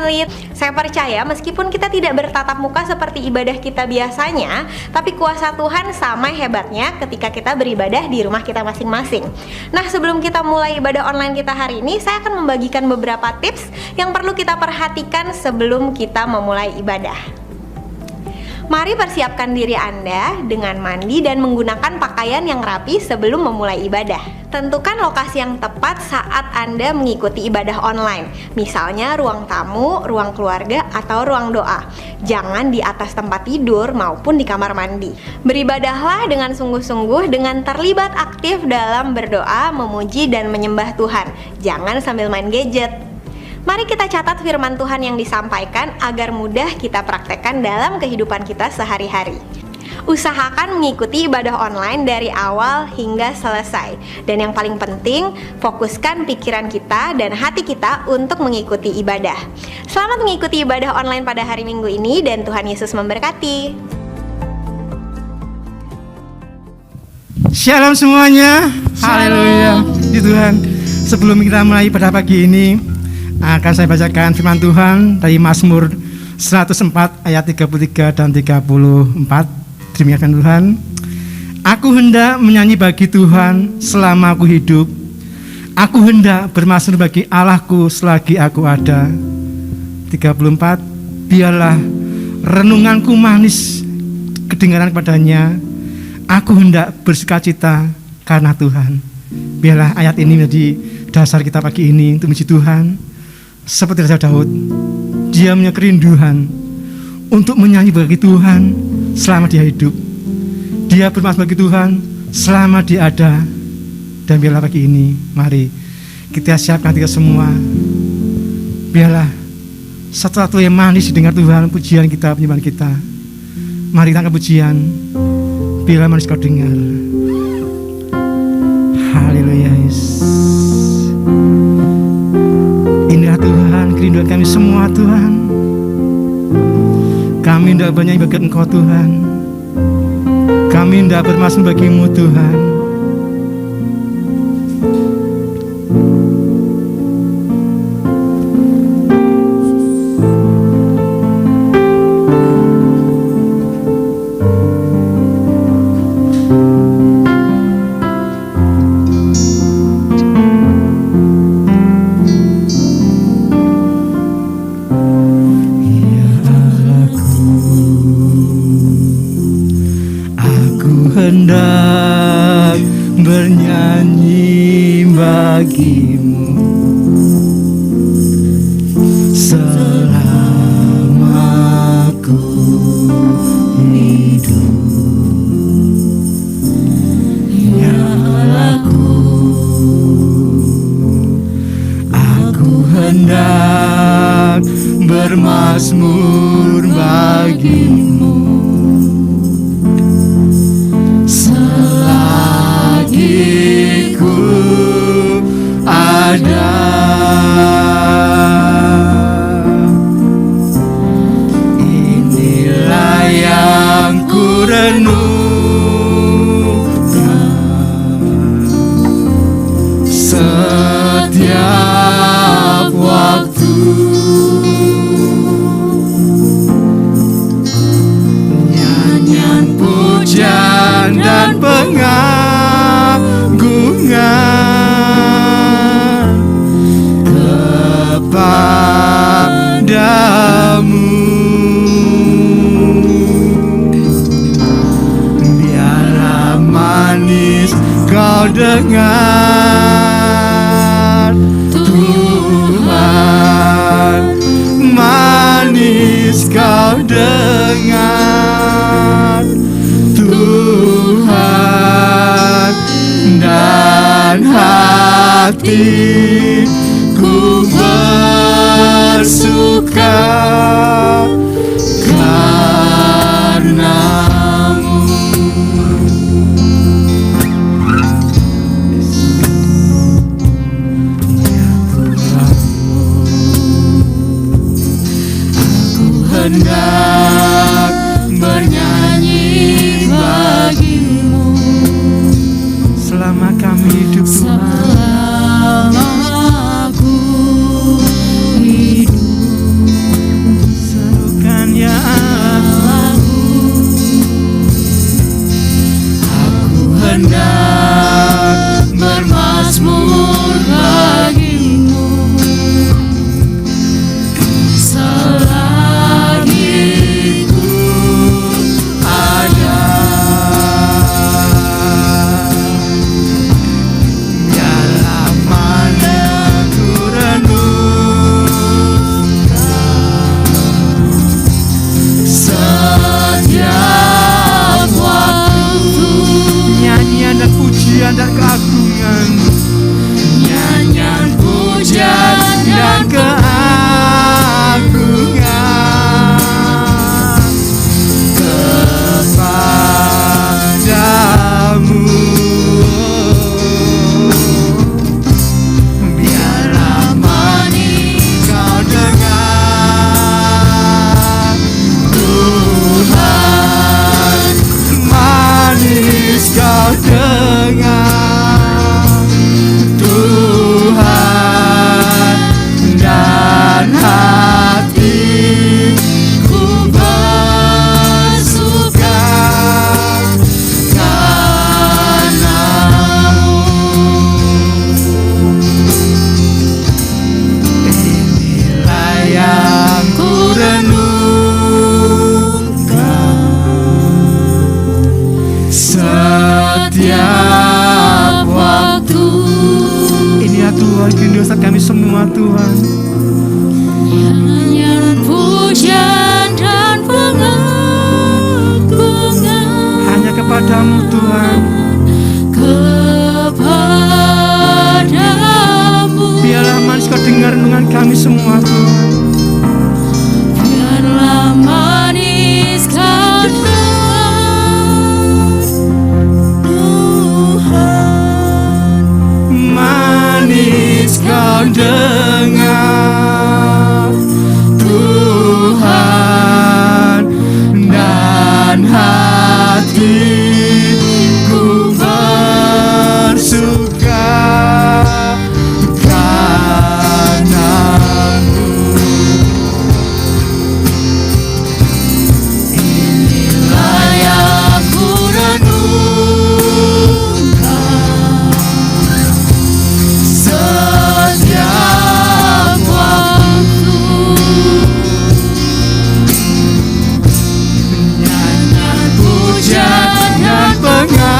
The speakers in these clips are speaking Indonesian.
atlet. Saya percaya meskipun kita tidak bertatap muka seperti ibadah kita biasanya, tapi kuasa Tuhan sama hebatnya ketika kita beribadah di rumah kita masing-masing. Nah, sebelum kita mulai ibadah online kita hari ini, saya akan membagikan beberapa tips yang perlu kita perhatikan sebelum kita memulai ibadah. Mari persiapkan diri Anda dengan mandi dan menggunakan pakaian yang rapi sebelum memulai ibadah. Tentukan lokasi yang tepat saat Anda mengikuti ibadah online. Misalnya ruang tamu, ruang keluarga, atau ruang doa. Jangan di atas tempat tidur maupun di kamar mandi. Beribadahlah dengan sungguh-sungguh dengan terlibat aktif dalam berdoa, memuji, dan menyembah Tuhan. Jangan sambil main gadget. Mari kita catat firman Tuhan yang disampaikan agar mudah kita praktekkan dalam kehidupan kita sehari-hari. Usahakan mengikuti ibadah online dari awal hingga selesai. Dan yang paling penting, fokuskan pikiran kita dan hati kita untuk mengikuti ibadah. Selamat mengikuti ibadah online pada hari Minggu ini dan Tuhan Yesus memberkati. Shalom semuanya. Haleluya. Puji Tuhan. Sebelum kita mulai pada pagi ini, akan saya bacakan firman Tuhan dari Mazmur 104 ayat 33 dan 34. Demikian Tuhan. Aku hendak menyanyi bagi Tuhan selama aku hidup. Aku hendak bermasmur bagi Allahku selagi aku ada. 34. Biarlah renunganku manis kedengaran kepadanya. Aku hendak bersukacita karena Tuhan. Biarlah ayat ini menjadi dasar kita pagi ini untuk memuji Tuhan. Seperti Raja Daud, dia punya kerinduan untuk menyanyi bagi Tuhan selama dia hidup. Dia bermasmur bagi Tuhan selama dia ada. Dan biarlah pagi ini, mari kita siapkan kita semua. Biarlah sesuatu yang manis didengar Tuhan, pujian kita, penyembahan kita. Mari kita angkat pujian, biarlah manis kau dengar. Haleluya. Inilah Tuhan, kerinduan kami semua Tuhan. Kami hendak bernyanyi bagi Engkau Tuhan. Kami hendak bermasmur bagimu Tuhan. Hendak bernyanyi bagimu selama ku hidup. Ya Allahku, aku hendak bermasmur bagimu selagi ku ada. Inilah yang ku renungkan setiap waktu. Nyanyian pujian dan pengagungan kepadamu. Biarlah manis kau dengar Tuhan, manis kau dengar Tuhan, dan hatiku bersuka karenamu. Ya Tuhan, aku hendak bernyanyi bagimu selama kami hidup Tuhan. Selama aku hidup, setiap waktu. Inilah Tuhan rindu saat kami semua Tuhan. Nyanyian pujian dan pengagungan Hanya kepadamu Tuhan. kepadamu. Biarlah manis Kau dengar renungan kami semua Tuhan. Biarlah manis Kau dengar, Tuhan. Manis Kau dengar Tuhan, dan hatiku bersuka karena-Mu. Inilah yang ku renungkan setiap waktu. Nyanyian pujian dan Pengagungan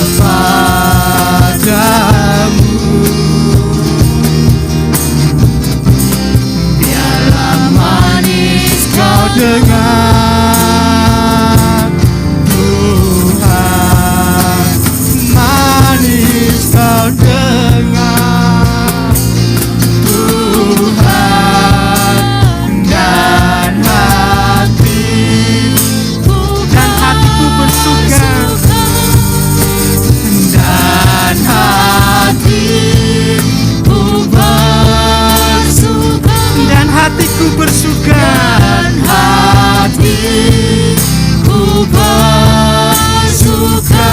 kepadamu. Biarlah manis Kau dengar Tuhan, manis Kau dengar Tuhan, dan hatiku bersuka, dan hatiku bersuka, dan hatiku bersuka, dan hatiku bersuka.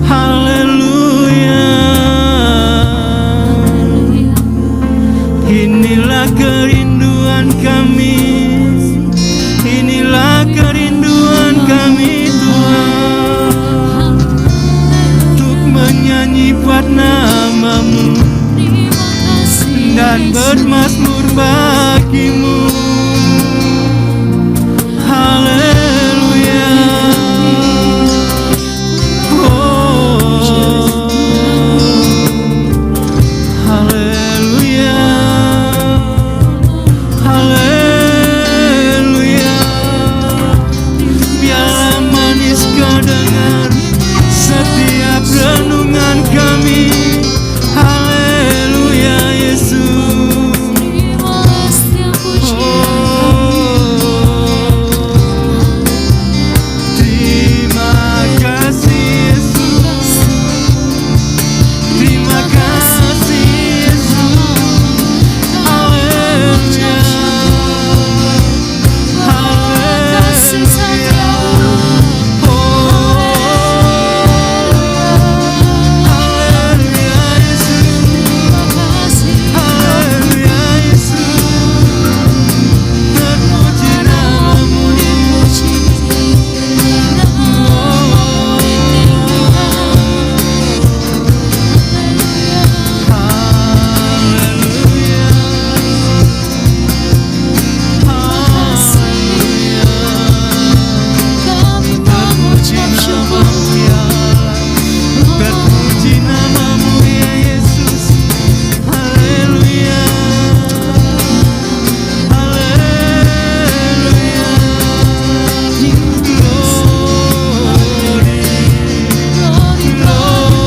Haleluya. Inilah kerinduan kami, inilah kerinduan kami Tuhan, untuk menyanyi buat nama-Mu Terima kasih dan bermazmur bagi-Mu. Haleluya. Oh, haleluya. Haleluya. Biarlah manis Kau dengar setiap renungan kami. Haleluya Yesus. Terima setiap pujian. Terima kasih Yesus. Terima kasih Yesus. Haleluya. Kasih setia. Oh, haleluya Yesus. Terima kasih. Haleluya Yesus. Terpuji nama-Mu. Dipuji, namamu ditinggikan. Haleluya. Haleluya. Kami mengucap syukur. Terpuji nama-Mu ya Yesus. Haleluya. Haleluya. Glory, glory.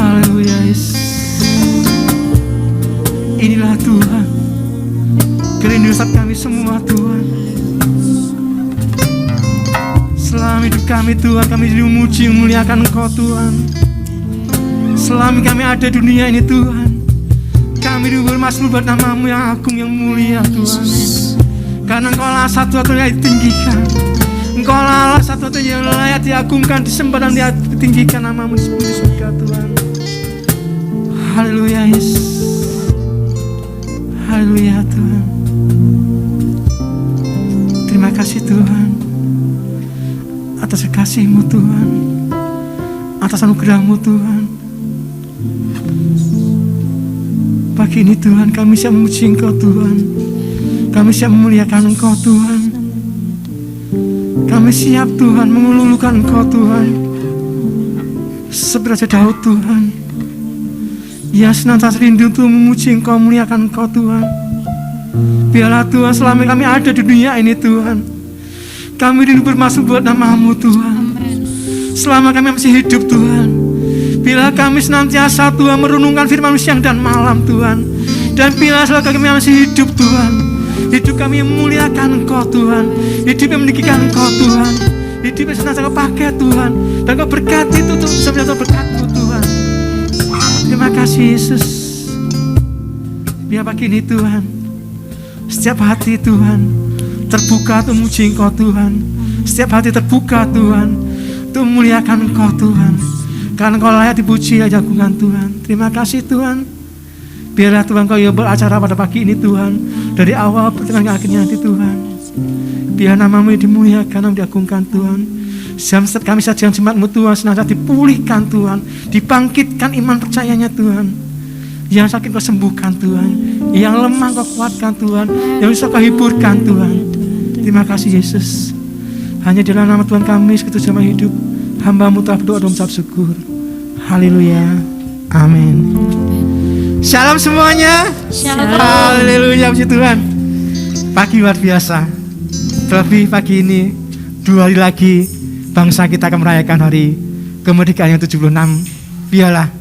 Haleluya Yesus. Inilah Tuhan, kerinduan saat kami semua Tuhan. Selama hidup kami Tuhan, kami memuji memuliakan Engkau Tuhan. Selama kami ada di dunia ini Tuhan, kami bermazmur buat nama-Mu yang agung yang mulia Tuhan. Karena Engkaulah satu-satunya yang ditinggikan, Engkaulah satu-satunya yang layak diagungkan, disembah dan ditinggikan namamu di surga Tuhan. Haleluya Yesus, haleluya Tuhan. Terima kasih Tuhan atas kasih-Mu Tuhan, atas anugerah-Mu Tuhan. Pagi ini Tuhan kami siap memuji Engkau Tuhan, kami siap memuliakan Engkau Tuhan, kami siap Tuhan mengululukan Engkau Tuhan, seperti Raja Daud Tuhan yang senantiasa rindu untuk memuji Engkau, memuliakan Engkau Tuhan. Biarlah Tuhan selama kami ada di dunia ini Tuhan, kami rindu bermasuk buat nama-Mu Tuhan. Selama kami masih hidup Tuhan, bila kami senantiasa Tuhan merenungkan firman-Mu siang dan malam Tuhan. Dan bila selama kami masih hidup Tuhan, hidup kami memuliakan Engkau Tuhan, hidup yang meninggikan Engkau Tuhan, hidup yang senantiasa Kau pakai Tuhan, dan Kau berkati itu Tuhan, sebenarnya berkat-Mu Tuhan. Terima kasih Yesus. Biar pagi ini Tuhan, setiap hati Tuhan terbuka untuk memuji Engkau Tuhan, setiap hati terbuka Tuhan untuk memuliakan Engkau Tuhan, karena Engkau layak dipuji dan diagungkan Tuhan. Terima kasih Tuhan. Biarlah Tuhan Kau yang beracara pada pagi ini Tuhan, dari awal pertengahan akhirnya nanti Tuhan. Biar nama-Mu dimuliakan dan diagungkan Tuhan. Setiap kami saja yang jemaat-Mu Tuhan senantiasa dipulihkan Tuhan, dibangkitkan iman percayanya Tuhan. Yang sakit Kau sembuhkan Tuhan, yang lemah Kau kuatkan Tuhan, yang bisa Kau hiburkan Tuhan. Terima kasih Yesus. Hanya dalam nama Tuhan kami segitu jemaat hidup, hamba-Mu telah berdoa dan mengucap syukur. Haleluya, amin. Shalom semuanya. Shalom. Haleluya, puji Tuhan. Pagi luar biasa. Terlebih pagi ini 2 hari lagi bangsa kita akan merayakan hari kemerdekaan yang 76. Biarlah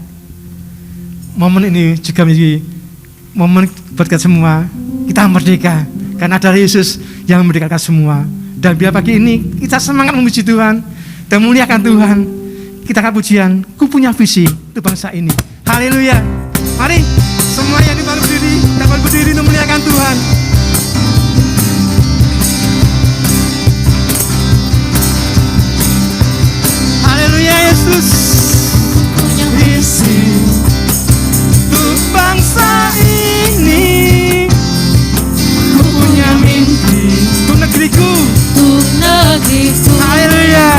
momen ini juga menjadi momen buat kita semua. Kita merdeka karena ada Yesus yang memerdekakan semua. Dan biar pagi ini kita semangat memuji Tuhan dan muliakan Tuhan. Kita akan pujian, Ku punya visi untuk bangsa ini. Haleluya. Mari semua yang dibangun berdiri, dapat berdiri untuk memuliakan Tuhan. Haleluya Yesus. Punya Visi untuk bangsa ini, ku punya mimpi untuk negeriku. untuk negeriku, Haleluya.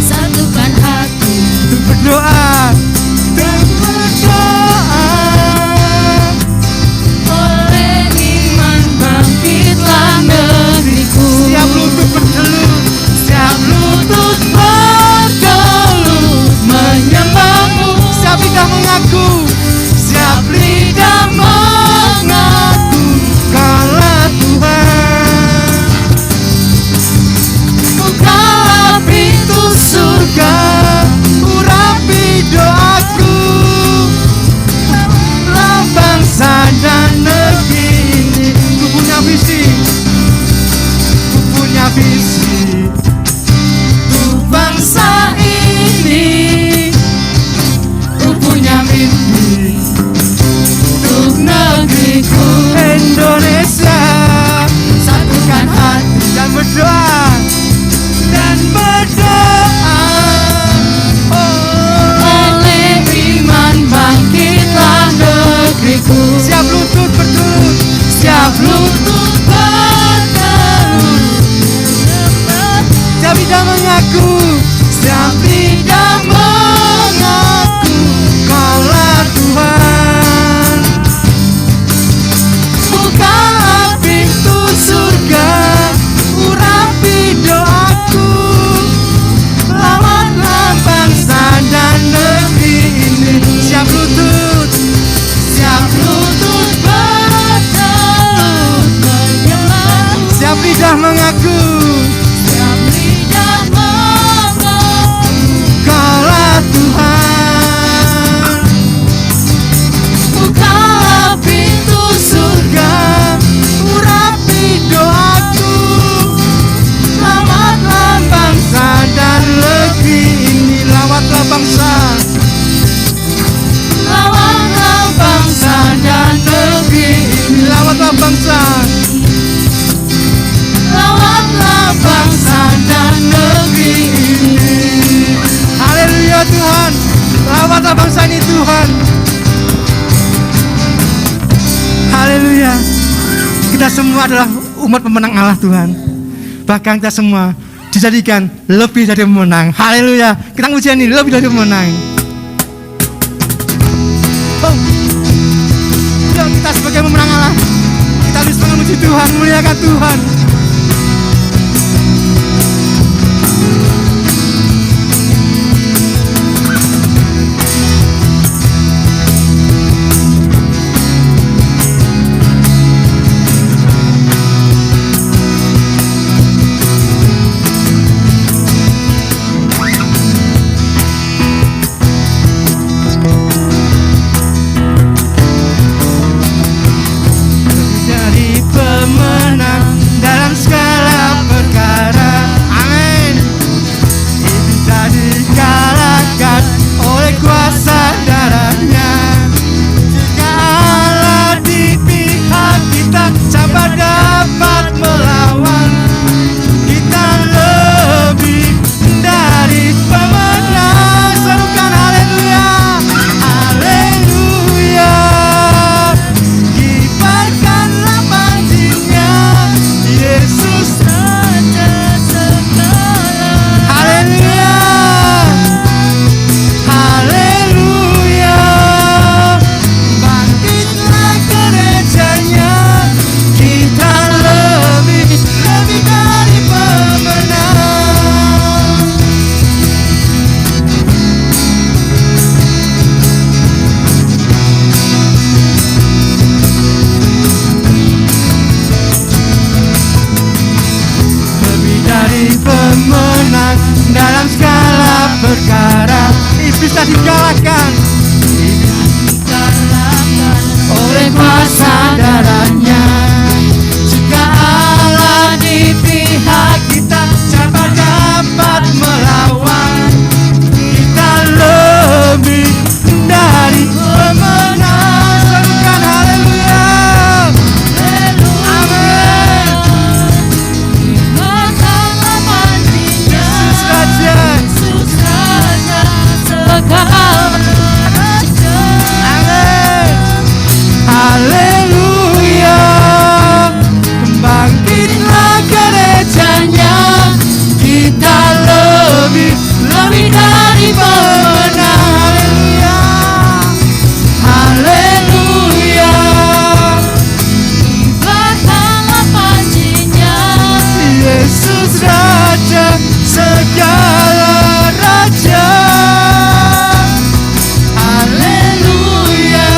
satukan hati, Untuk berdoa dan berdoa, oleh iman bangkitlah negeriku. siap lutut bertelut, siap lutut bergelut menyembahmu, siap lidah mengaku, siap lidah mengaku Kaulah Tuhan. bukalah pintu surga, Urapi doaku, lah bangsa dan negeri ini. Ku punya visi, ku punya visi untuk bangsa ini. Ku punya mimpi untuk negeriku, Indonesia. Satukan hati dan berdoa, dan berdoa. Oh, oleh iman bangkitlah negeriku. siap lutut bertelut, siap lutut bertelut, siap lidah mengaku, siap lidah mengaku Kaulah Tuhan. Bukalah pintu surga, urapi doaku, lawanlah bangsa dan negeri ini. Siap lutut, siap lutut bertelut menyembah, siap lidah mengaku, Siap lidah mengaku, Kaulah Tuhan. bukalah pintu surga, Urapi doaku, lawatlah bangsa dan negeri ini. Lawatlah bangsa, lawanlah bangsa dan negeri. lawatlah bangsa, Tuhan. Haleluya. Kita semua adalah umat pemenang Allah Tuhan. Bahkan kita semua dijadikan lebih dari pemenang. Haleluya. Kita ujian ini lebih dari pemenang. Oh. Yuk kita sebagai pemenang Allah, kita harus memuji Tuhan, muliakan Tuhan. Bisa dikalahkan oleh kuasa darahnya. Jika Allah di pihak kita, siapa dapat melawan? Kita lebih dari pemenang. Serukan haleluya. Amin. Makanlah mandinya, Yesus Raja. Yesus Raja segala raja. Amin. Haleluya. Bangkitlah gerejanya, kita lebih dari pemenang. Haleluya. Haleluya. Makanlah panjinya, Yesus Raja segala raja. Haleluya.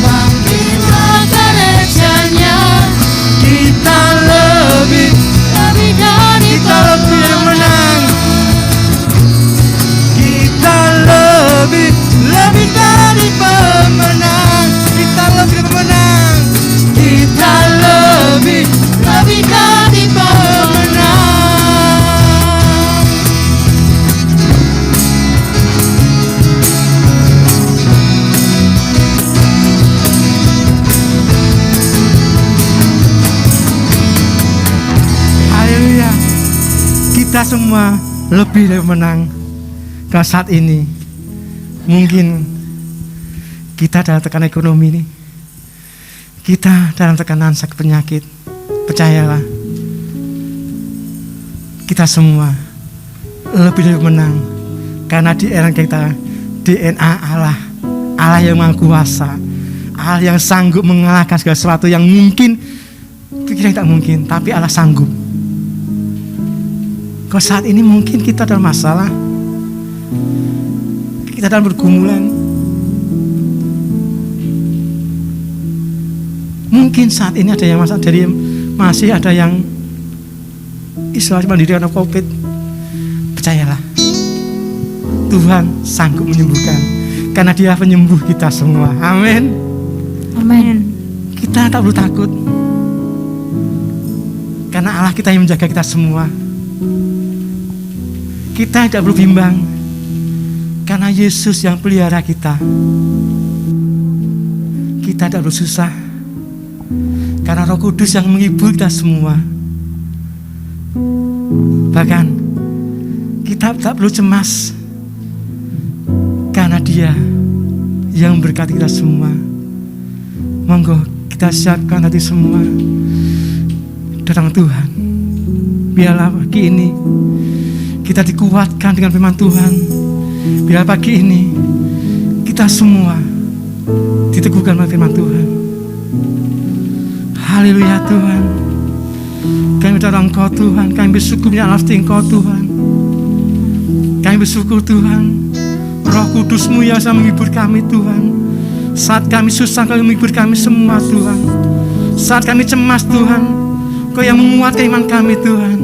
bangkitlah gerejanya, Kita lebih dari menang. Kita lebih dari pemenang. Kita lebih pemenang. Kita lebih dari pemenang. Haleluya. Kita semua lebih dari menang. Kalau saat ini mungkin kita dalam tekanan ekonomi ini, kita dalam tekanan sakit penyakit, percayalah, kita semua lebih dari menang. Karena di era kita DNA Allah, Allah yang Maha Kuasa, Allah yang sanggup mengalahkan segala sesuatu yang mungkin pikiran tak mungkin, tapi Allah sanggup. Kalau saat ini mungkin kita dalam masalah, kita dalam pergumulan, mungkin saat ini ada yang masalah, dari masih ada yang isolasi mandiri karena COVID. Percayalah, Tuhan sanggup menyembuhkan, karena Dia penyembuh kita semua. Amin. Amin. Kita tak perlu takut, karena Allah kita yang menjaga kita semua. Kita tidak perlu bimbang, karena Yesus yang pelihara kita. Kita tidak perlu susah, karena Roh Kudus yang menghibur kita semua. Bahkan kita tak perlu cemas, karena Dia yang memberkati kita semua. Monggo kita siapkan hati semua datang Tuhan. Biarlah pagi ini kita dikuatkan dengan firman Tuhan. Biarlah pagi ini kita semua diteguhkan oleh firman Tuhan. Haleluya Tuhan. Kami berdoa Engkau Tuhan. Kami bersyukur di atas Engkau Tuhan. Kami bersyukur Tuhan, Roh Kudus-Mu yang bisa menghibur kami Tuhan. Saat kami susah, Kau menghibur kami semua Tuhan. Saat kami cemas Tuhan, Kau yang menguatkan iman kami Tuhan.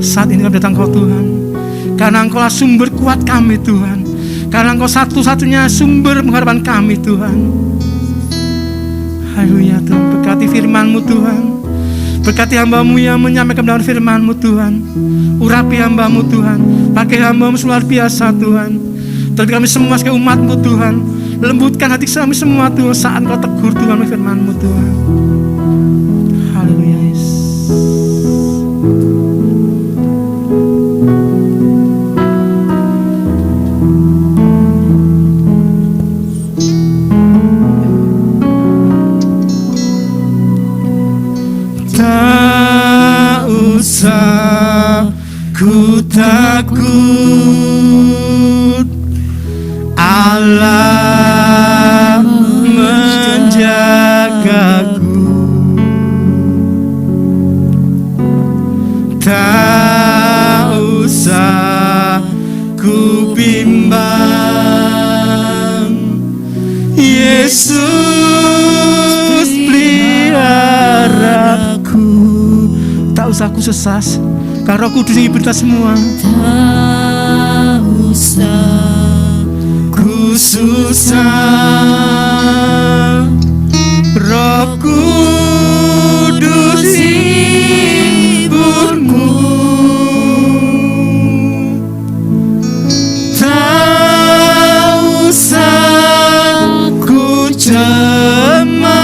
Saat ini kami datang Kau Tuhan, karena Engkau lah sumber kuat kami Tuhan. Karena Engkau satu-satunya sumber pengharapan kami Tuhan. Haleluya Tuhan. Berkati firman-Mu Tuhan. Berkati hamba-Mu yang menyampaikan dalam firman-Mu Tuhan. Urapi hamba-Mu Tuhan. Pakai hamba-Mu luar biasa Tuhan. Terlebih kami semua sebagai umat-Mu Tuhan. Lembutkan hati kami semua Tuhan saat Kau tegur Tuhan oleh firman-Mu Tuhan. Haleluya Yesus. Tak usah ku takut, Allah menjagaku. Tak usah ku bimbang, Yesus peliharaku. Tak usah ku sesas, karena Roh Kudus yang hibur kita semua. Tak usah Ku susah, Roh Kudus hiburmu. Tak usah ku cemas,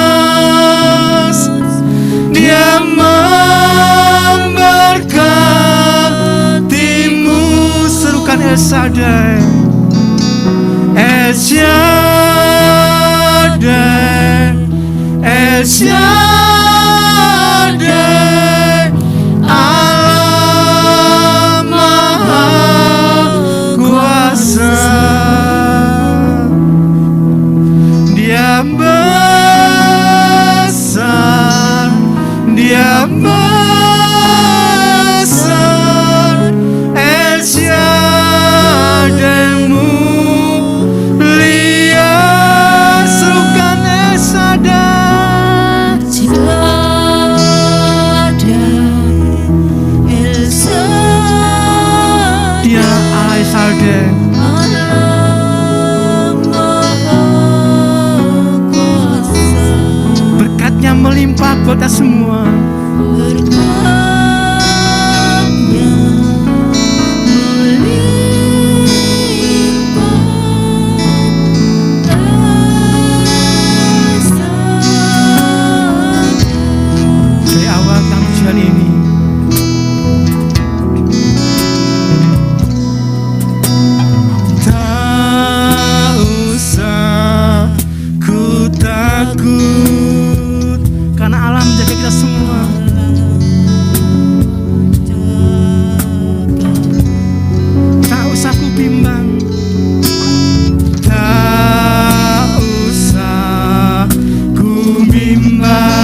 Dia memberkatimu. Serukan El Shaddai, El Shaddai, El Shaddai, Allah Maha Kuasa. Dia besar, Dia besar, El Shaddai mulia. Serukan El Shaddai. jika ada El Shaddai, Dia Allah El Shaddai. Allah Maha Kuasa. Berkatnya melimpah buat kita semua. Berkatnya melimpah. Dari awal tahun pujian ini, tak usah ku takut, karena Allah menjaga kita semua. Tak usah ku bimbang, tak usah ku bimbang,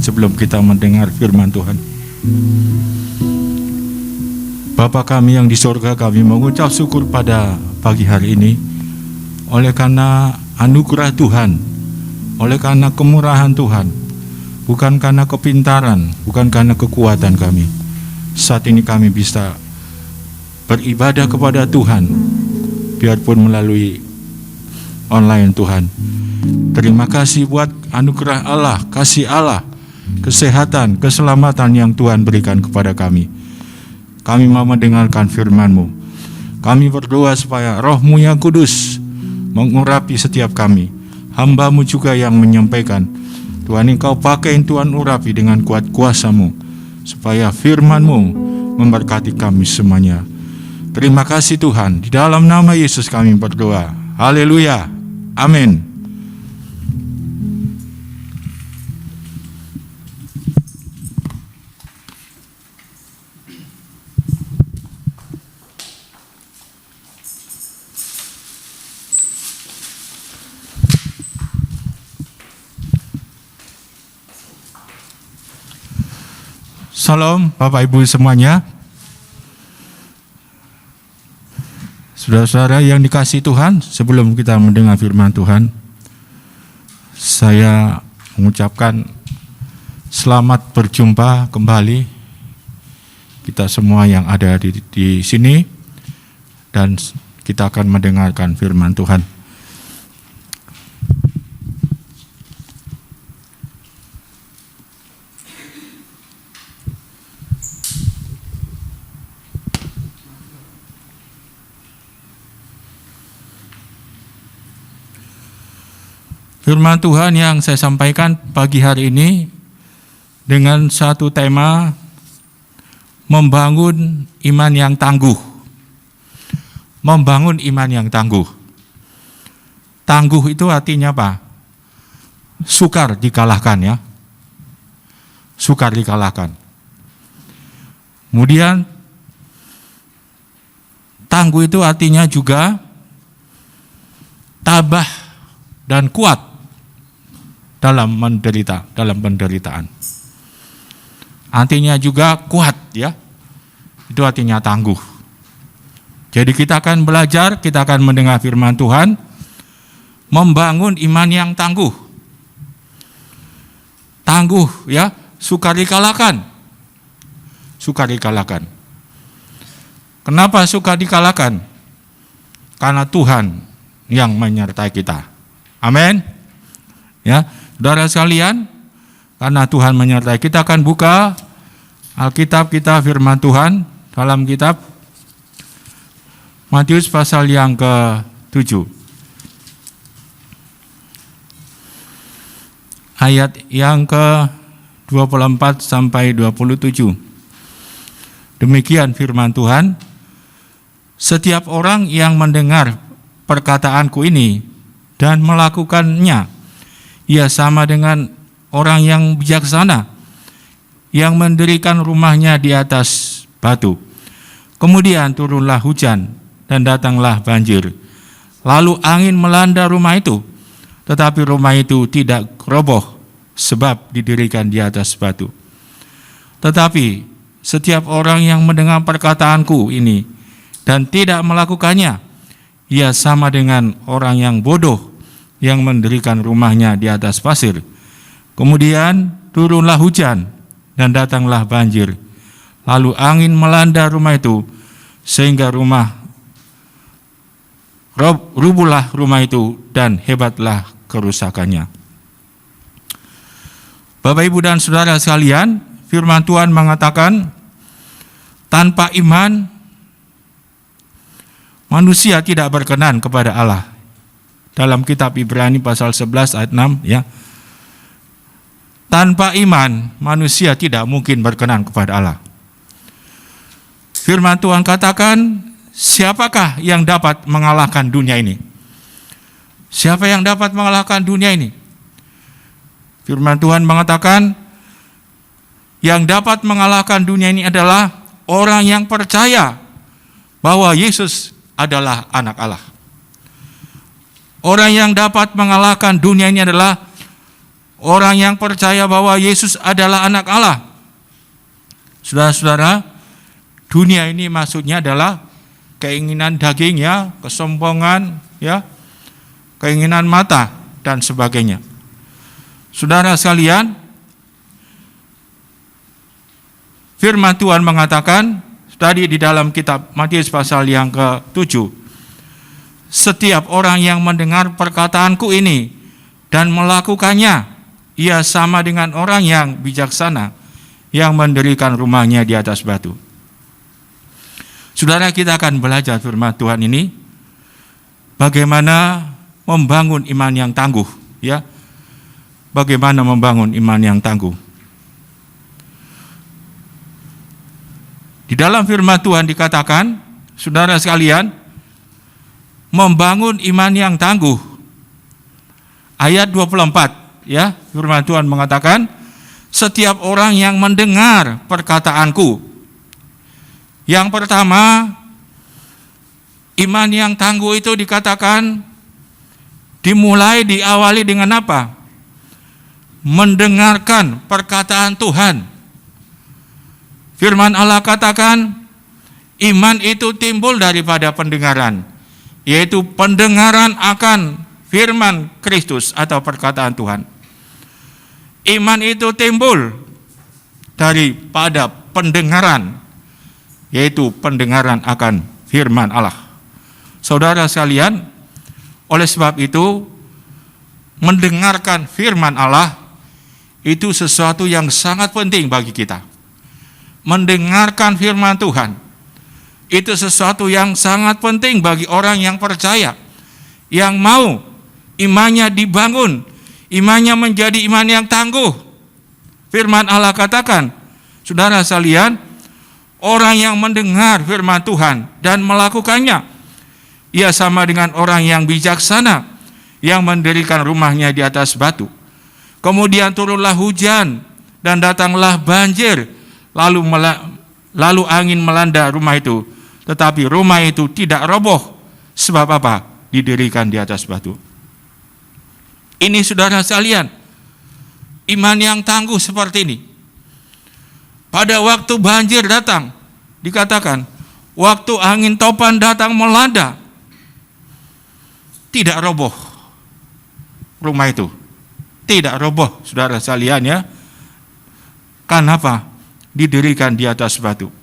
sebelum kita mendengar firman Tuhan. Bapa kami yang di surga, kami mengucap syukur pada pagi hari ini oleh karena anugerah Tuhan, oleh karena kemurahan Tuhan, bukan karena kepintaran, bukan karena kekuatan kami. Saat ini kami bisa beribadah kepada Tuhan, biarpun melalui online Tuhan. Terima kasih buat anugerah Allah, kasih Allah, kesehatan, keselamatan yang Tuhan berikan kepada kami. Kami mau mendengarkan firman-Mu. Kami berdoa supaya Roh-Mu yang kudus mengurapi setiap kami. Hamba-Mu juga yang menyampaikan. Tuhan, Engkau pakai Tuhan urapi dengan kuat kuasa-Mu, supaya firman-Mu memberkati kami semuanya. Terima kasih Tuhan. Di dalam nama Yesus kami berdoa. Haleluya. Amin. Salam Bapak Ibu semuanya. Saudara-saudara yang dikasihi Tuhan, sebelum kita mendengar firman Tuhan, saya mengucapkan selamat berjumpa kembali kita semua yang ada di sini, dan kita akan mendengarkan firman Tuhan. Firman Tuhan yang saya sampaikan pagi hari ini dengan satu tema, membangun iman yang tangguh. Membangun iman yang tangguh. Tangguh itu artinya apa? Sukar dikalahkan ya. Sukar dikalahkan. Kemudian tangguh itu artinya juga tabah dan kuat dalam penderitaan. Artinya juga kuat ya. Itu artinya tangguh. Jadi kita akan belajar, kita akan mendengar firman Tuhan, membangun iman yang tangguh. Tangguh ya, sukar dikalahkan. Sukar dikalahkan. Kenapa sukar dikalahkan? Karena Tuhan yang menyertai kita. Amin. Ya, saudara sekalian, karena Tuhan menyertai kita, akan buka Alkitab kita, firman Tuhan dalam kitab Matius pasal yang ke-7. Ayat yang ke-24 sampai 27. Demikian firman Tuhan, setiap orang yang mendengar perkataanku ini dan melakukannya, ia sama dengan orang yang bijaksana yang mendirikan rumahnya di atas batu. Kemudian turunlah hujan dan datanglah banjir. Lalu angin melanda rumah itu, tetapi rumah itu tidak roboh sebab didirikan di atas batu. Tetapi setiap orang yang mendengar perkataanku ini dan tidak melakukannya, ia sama dengan orang yang bodoh yang mendirikan rumahnya di atas pasir. Kemudian turunlah hujan dan datanglah banjir. Lalu angin melanda rumah itu sehingga rubuhlah rumah itu dan hebatlah kerusakannya. Bapak, Ibu, dan saudara sekalian, firman Tuhan mengatakan tanpa iman manusia tidak berkenan kepada Allah. Dalam kitab Ibrani pasal 11 ayat 6 ya. Tanpa iman manusia tidak mungkin berkenan kepada Allah. Firman Tuhan katakan, siapakah yang dapat mengalahkan dunia ini? Siapa yang dapat mengalahkan dunia ini? Firman Tuhan mengatakan, yang dapat mengalahkan dunia ini adalah orang yang percaya bahwa Yesus adalah anak Allah. Orang yang dapat mengalahkan dunia ini adalah orang yang percaya bahwa Yesus adalah anak Allah. Saudara-saudara, dunia ini maksudnya adalah keinginan daging ya, kesombongan ya, keinginan mata dan sebagainya. Saudara sekalian, firman Tuhan mengatakan tadi di dalam kitab Matius pasal yang ke-7, setiap orang yang mendengar perkataanku ini dan melakukannya, ia sama dengan orang yang bijaksana yang mendirikan rumahnya di atas batu. Saudara, kita akan belajar firman Tuhan ini bagaimana membangun iman yang tangguh ya. Bagaimana membangun iman yang tangguh. Di dalam firman Tuhan dikatakan, saudara sekalian, membangun iman yang tangguh. Ayat 24 ya, firman Tuhan mengatakan, setiap orang yang mendengar perkataanku. Yang pertama, iman yang tangguh itu dikatakan diawali dengan apa? Mendengarkan perkataan Tuhan. Firman Allah katakan, iman itu timbul daripada pendengaran, yaitu pendengaran akan firman Kristus atau perkataan Tuhan. Iman itu timbul daripada pendengaran, yaitu pendengaran akan firman Allah. Saudara sekalian, oleh sebab itu, mendengarkan firman Allah itu sesuatu yang sangat penting bagi kita. Mendengarkan firman Tuhan itu sesuatu yang sangat penting bagi orang yang percaya, yang mau imannya dibangun, imannya menjadi iman yang tangguh. Firman Allah katakan, saudara sekalian, orang yang mendengar firman Tuhan dan melakukannya, ia sama dengan orang yang bijaksana yang mendirikan rumahnya di atas batu. Kemudian turunlah hujan dan datanglah banjir, lalu angin melanda rumah itu, tetapi rumah itu tidak roboh. Sebab apa? Didirikan di atas batu. Ini saudara sekalian, iman yang tangguh seperti ini. Pada waktu banjir datang, dikatakan, waktu angin topan datang melanda, tidak roboh rumah itu. Tidak roboh, saudara sekalian ya. Kenapa? Didirikan di atas batu.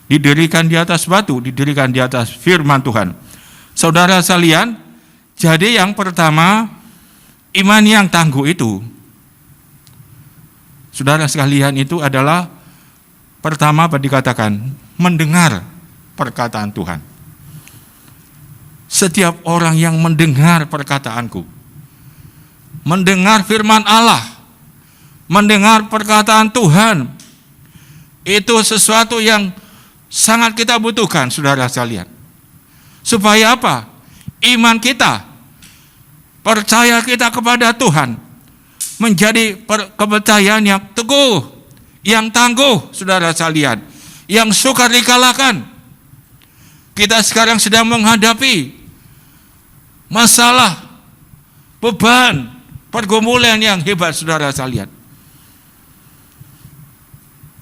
Didirikan di atas batu, didirikan di atas firman Tuhan. Saudara sekalian, jadi yang pertama, iman yang tangguh itu, saudara sekalian, itu adalah pertama apa dikatakan? Mendengar perkataan Tuhan. Setiap orang yang mendengar perkataanku, mendengar firman Allah, mendengar perkataan Tuhan, itu sesuatu yang sangat kita butuhkan, saudara sekalian. Supaya apa? Iman kita, percaya kita kepada Tuhan, menjadi kepercayaan yang teguh, yang tangguh, saudara sekalian, yang sukar dikalahkan. Kita sekarang sedang menghadapi masalah, beban, pergumulan yang hebat, saudara sekalian.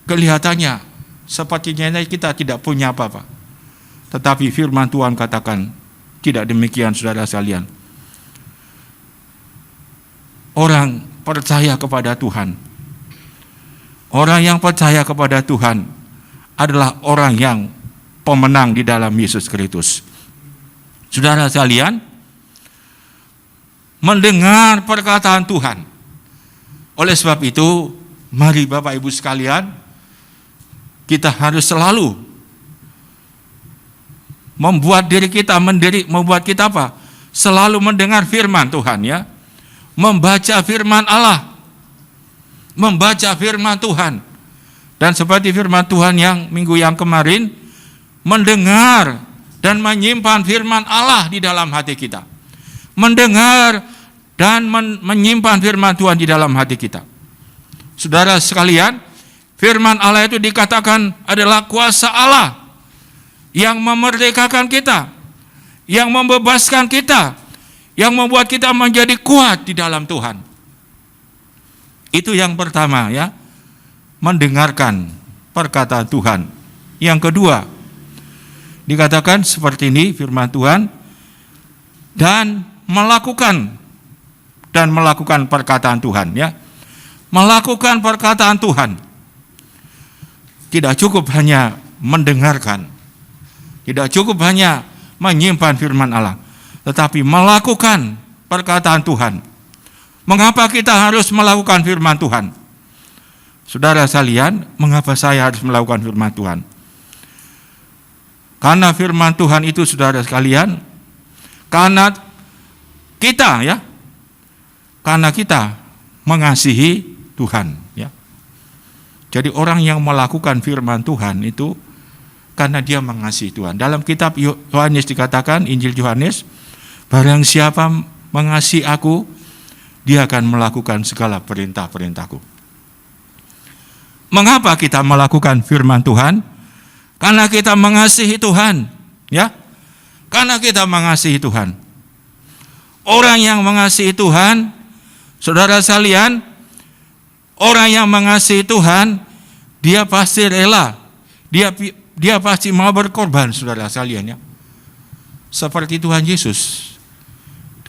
Kelihatannya sepertinya kita tidak punya apa-apa. Tetapi firman Tuhan katakan tidak demikian, saudara sekalian. Orang percaya kepada Tuhan, orang yang percaya kepada Tuhan adalah orang yang pemenang di dalam Yesus Kristus. Saudara sekalian, mendengar perkataan Tuhan. Oleh sebab itu, mari Bapak Ibu sekalian, kita harus selalu membuat diri kita membuat kita apa? Selalu mendengar firman Tuhan ya. Membaca firman Allah. Membaca firman Tuhan. Dan seperti firman Tuhan yang minggu yang kemarin, mendengar dan menyimpan firman Allah di dalam hati kita. Mendengar dan menyimpan firman Tuhan di dalam hati kita. Saudara sekalian, firman Allah itu dikatakan adalah kuasa Allah yang memerdekakan kita, yang membebaskan kita, yang membuat kita menjadi kuat di dalam Tuhan. Itu yang pertama ya, mendengarkan perkataan Tuhan. Yang kedua, dikatakan seperti ini firman Tuhan, dan melakukan perkataan Tuhan ya. Melakukan perkataan Tuhan. Tidak cukup hanya mendengarkan. Tidak cukup hanya menyimpan firman Allah, tetapi melakukan perkataan Tuhan. Mengapa kita harus melakukan firman Tuhan? Saudara sekalian, mengapa saya harus melakukan firman Tuhan? Karena firman Tuhan itu, saudara sekalian, karena kita mengasihi Tuhan ya. Jadi orang yang melakukan firman Tuhan itu karena dia mengasihi Tuhan. Dalam kitab Yohanes dikatakan, Injil Yohanes, barang siapa mengasihi aku, dia akan melakukan segala perintah-perintahku. Mengapa kita melakukan firman Tuhan? Karena kita mengasihi Tuhan, ya. Karena kita mengasihi Tuhan. Orang yang mengasihi Tuhan, saudara sekalian, orang yang mengasihi Tuhan, dia pasti rela, dia pasti mau berkorban, saudara sekalian ya. Seperti Tuhan Yesus,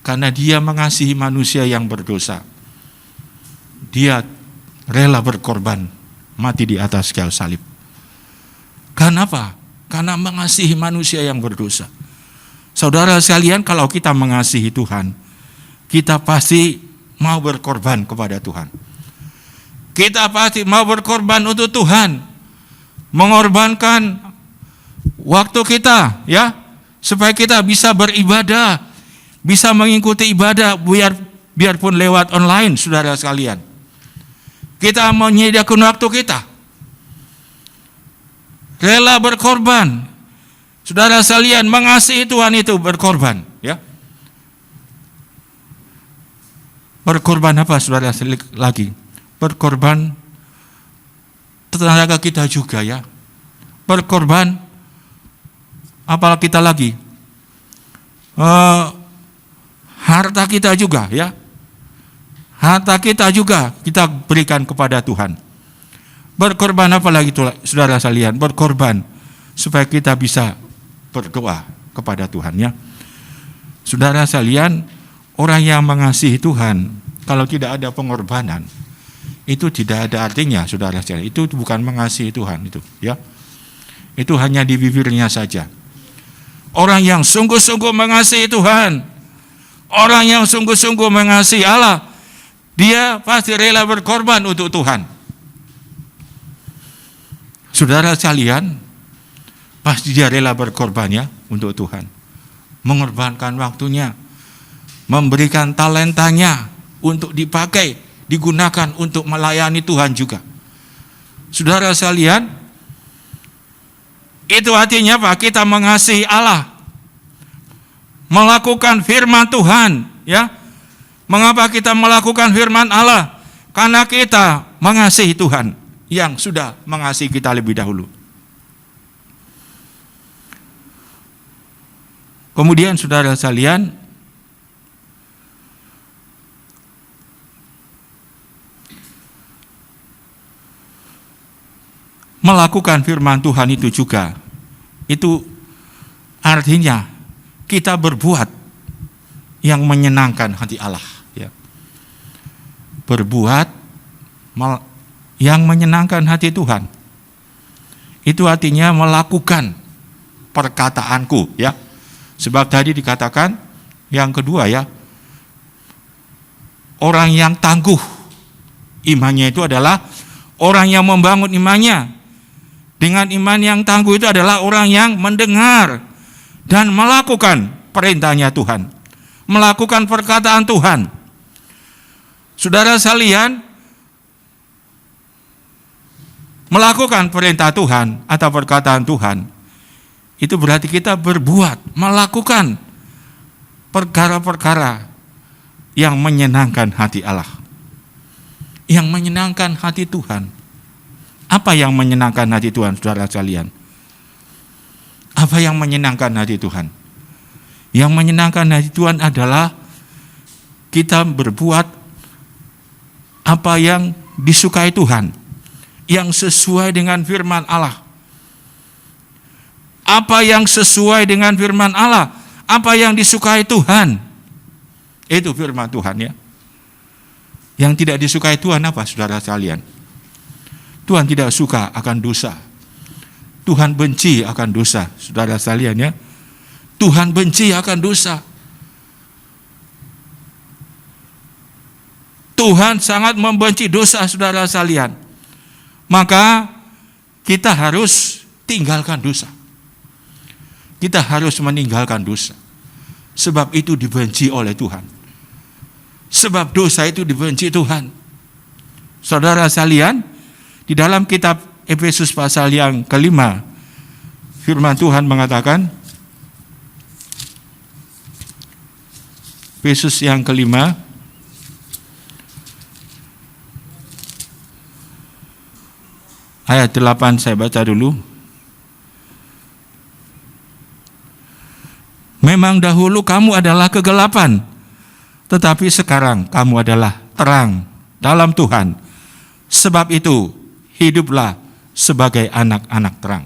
karena dia mengasihi manusia yang berdosa, dia rela berkorban, mati di atas kayu salib. Karena apa? Karena mengasihi manusia yang berdosa. Saudara sekalian, kalau kita mengasihi Tuhan, kita pasti mau berkorban kepada Tuhan. Kita pasti mau berkorban untuk Tuhan, mengorbankan waktu kita ya, supaya kita bisa beribadah, bisa mengikuti ibadah biarpun lewat online, saudara sekalian. Kita menyediakan waktu kita, rela berkorban. Saudara sekalian, mengasihi Tuhan itu berkorban ya. Berkorban apa, saudara lagi? Berkorban tenaga kita juga ya. Berkorban apa kita lagi? Harta kita juga ya. Harta kita juga kita berikan kepada Tuhan. Berkorban apa lagi saudara sekalian? Berkorban supaya kita bisa berdoa kepada Tuhan ya. Saudara sekalian, orang yang mengasihi Tuhan, kalau tidak ada pengorbanan, itu tidak ada artinya, saudara sekalian. Itu bukan mengasihi Tuhan itu, ya. Itu hanya di bibirnya saja. Orang yang sungguh-sungguh mengasihi Tuhan, orang yang sungguh-sungguh mengasihi Allah, dia pasti rela berkorban untuk Tuhan. Saudara sekalian, pasti dia rela berkorban ya untuk Tuhan. Mengorbankan waktunya, memberikan talentanya untuk dipakai, digunakan untuk melayani Tuhan juga. Saudara sekalian, itu artinya apa? Kita mengasihi Allah, melakukan firman Tuhan, ya. Mengapa kita melakukan firman Allah? Karena kita mengasihi Tuhan yang sudah mengasihi kita lebih dahulu. Kemudian saudara sekalian, melakukan firman Tuhan itu juga, itu artinya kita berbuat yang menyenangkan hati Allah ya. Berbuat yang menyenangkan hati Tuhan, itu artinya melakukan perkataanku ya. Sebab tadi dikatakan yang kedua ya, orang yang tangguh imannya itu adalah orang yang membangun imannya dengan iman yang tangguh, itu adalah orang yang mendengar dan melakukan perintahnya Tuhan, melakukan perkataan Tuhan. Saudara sekalian, melakukan perintah Tuhan atau perkataan Tuhan, itu berarti kita berbuat, melakukan perkara-perkara yang menyenangkan hati Allah, yang menyenangkan hati Tuhan. Apa yang menyenangkan hati Tuhan, saudara sekalian? Apa yang menyenangkan hati Tuhan? Yang menyenangkan hati Tuhan adalah kita berbuat apa yang disukai Tuhan, yang sesuai dengan firman Allah. Apa yang sesuai dengan firman Allah, apa yang disukai Tuhan. Itu firman Tuhan ya. Yang tidak disukai Tuhan apa, saudara sekalian? Tuhan tidak suka akan dosa. Tuhan benci akan dosa, saudara sekalian ya. Tuhan benci akan dosa. Tuhan sangat membenci dosa, saudara sekalian. Maka kita harus tinggalkan dosa. Kita harus meninggalkan dosa. Sebab itu dibenci oleh Tuhan. Sebab dosa itu dibenci Tuhan. Saudara sekalian, di dalam kitab Efesus pasal yang kelima, firman Tuhan mengatakan, Efesus yang kelima, ayat 8 saya baca dulu. Memang dahulu kamu adalah kegelapan, tetapi sekarang kamu adalah terang dalam Tuhan. Sebab itu, hiduplah sebagai anak-anak terang.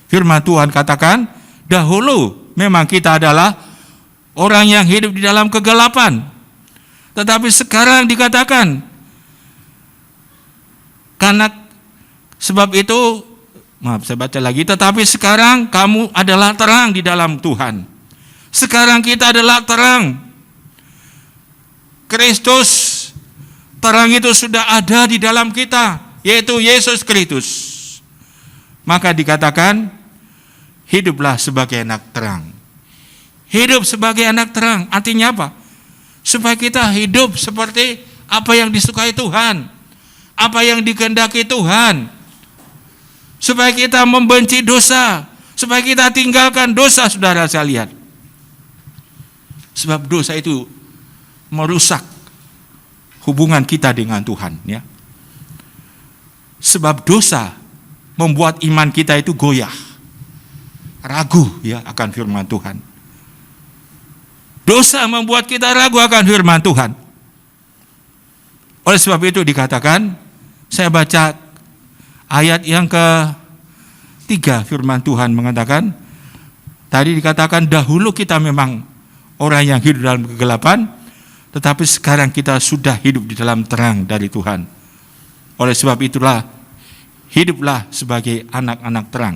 Firman Tuhan katakan, dahulu memang kita adalah orang yang hidup di dalam kegelapan. Tetapi sekarang dikatakan, karena sebab itu, maaf saya baca lagi, tetapi sekarang kamu adalah terang di dalam Tuhan. Sekarang kita adalah terang. Kristus, terang itu sudah ada di dalam kita, yaitu Yesus Kristus. Maka dikatakan, hiduplah sebagai anak terang. Hidup sebagai anak terang, artinya apa? Supaya kita hidup seperti apa yang disukai Tuhan, apa yang dikehendaki Tuhan. Supaya kita membenci dosa, supaya kita tinggalkan dosa, saudara sekalian. Sebab dosa itu merusak hubungan kita dengan Tuhan, ya. Sebab dosa membuat iman kita itu goyah, ragu ya akan firman Tuhan. Dosa membuat kita ragu akan firman Tuhan. Oleh sebab itu dikatakan, saya baca ayat yang ke-3, firman Tuhan mengatakan, tadi dikatakan dahulu kita memang orang yang hidup dalam kegelapan, tetapi sekarang kita sudah hidup di dalam terang dari Tuhan. Oleh sebab itulah, hiduplah sebagai anak-anak terang.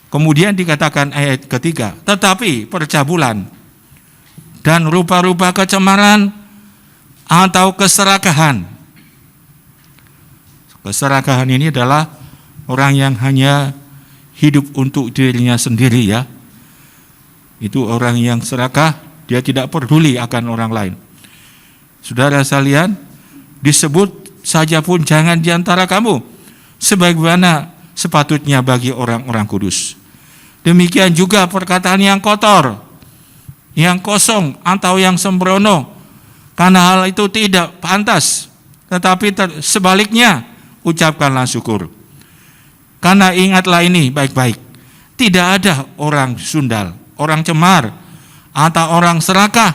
Kemudian dikatakan ayat ketiga, tetapi percabulan dan rupa-rupa kecemaran atau keserakahan. Keserakahan ini adalah orang yang hanya hidup untuk dirinya sendiri, ya. Itu orang yang serakah, dia tidak peduli akan orang lain. Saudara sekalian, disebut saja pun jangan di antara kamu sebagaimana sepatutnya bagi orang-orang kudus. Demikian juga perkataan yang kotor, yang kosong atau yang sembrono, karena hal itu tidak pantas. Tetapi sebaliknya, ucapkanlah syukur. Karena ingatlah ini baik-baik, tidak ada orang sundal, orang cemar, atau orang serakah,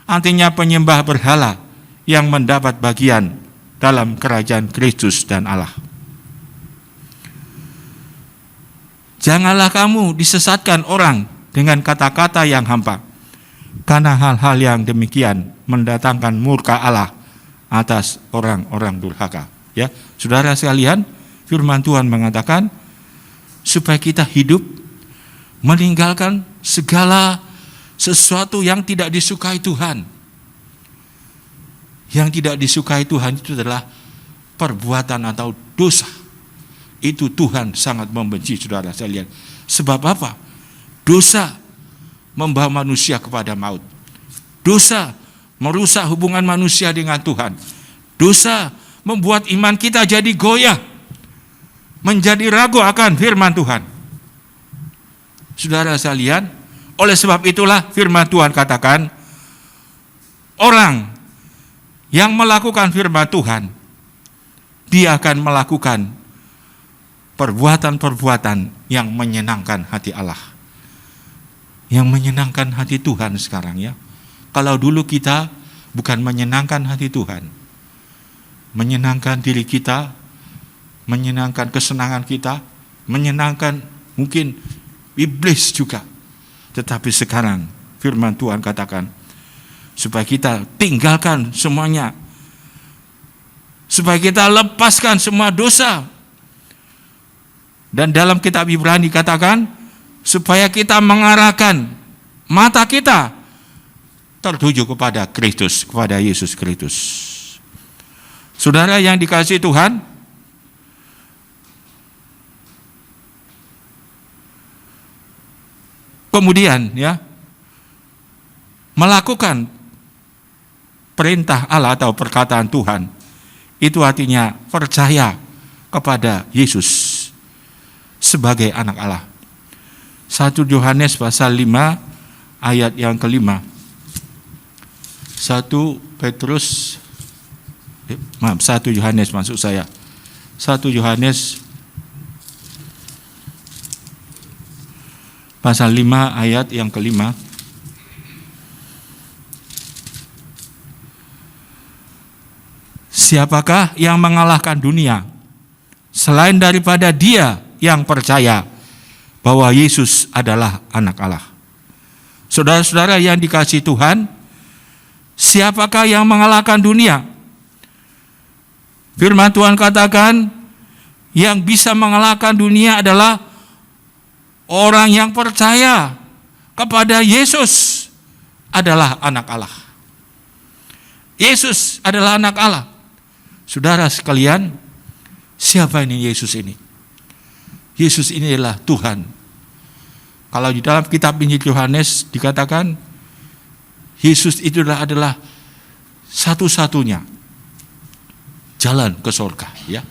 artinya penyembah berhala, yang mendapat bagian dalam kerajaan Kristus dan Allah. Janganlah kamu disesatkan orang dengan kata-kata yang hampa, karena hal-hal yang demikian mendatangkan murka Allah atas orang-orang durhaka. Ya, saudara sekalian, firman Tuhan mengatakan supaya kita hidup meninggalkan segala sesuatu yang tidak disukai Tuhan. Yang tidak disukai Tuhan itu adalah perbuatan atau dosa. Itu Tuhan sangat membenci, saudara sekalian. Sebab apa? Dosa membawa manusia kepada maut. Dosa merusak hubungan manusia dengan Tuhan. Dosa membuat iman kita jadi goyah, menjadi ragu akan firman Tuhan. Saudara sekalian, oleh sebab itulah firman Tuhan katakan, orang yang melakukan firman Tuhan, dia akan melakukan perbuatan-perbuatan yang menyenangkan hati Allah, yang menyenangkan hati Tuhan sekarang, ya. Kalau dulu kita bukan menyenangkan hati Tuhan, menyenangkan diri kita, menyenangkan kesenangan kita, menyenangkan mungkin iblis juga. Tetapi sekarang firman Tuhan katakan, supaya kita tinggalkan semuanya, supaya kita lepaskan semua dosa. Dan dalam kitab Ibrani katakan, supaya kita mengarahkan mata kita tertuju kepada Kristus, kepada Yesus Kristus. Saudara yang dikasihi Tuhan, kemudian ya, melakukan perintah Allah atau perkataan Tuhan, itu artinya percaya kepada Yesus sebagai anak Allah. 1 Yohanes pasal 5 ayat yang kelima. 1 Yohanes maksud saya. 1 Yohanes pasal 5 ayat yang kelima. Siapakah yang mengalahkan dunia selain daripada dia yang percaya bahwa Yesus adalah anak Allah? Saudara-saudara yang dikasihi Tuhan, siapakah yang mengalahkan dunia? Firman Tuhan katakan, yang bisa mengalahkan dunia adalah orang yang percaya kepada Yesus adalah anak Allah. Yesus adalah anak Allah. Saudara sekalian, siapa ini Yesus ini? Yesus ini adalah Tuhan. Kalau di dalam kitab Injil Yohanes dikatakan, Yesus itu adalah satu-satunya jalan ke surga. Ya.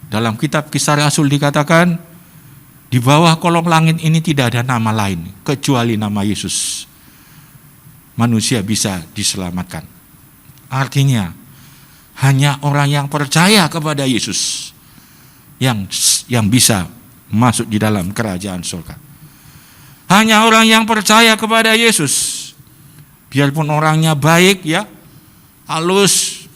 Dalam kitab Kisah Rasul dikatakan, di bawah kolong langit ini tidak ada nama lain kecuali nama Yesus. Manusia bisa diselamatkan. Artinya, hanya orang yang percaya kepada Yesus yang bisa masuk di dalam kerajaan surga. Hanya orang yang percaya kepada Yesus, biarpun orangnya baik ya, halus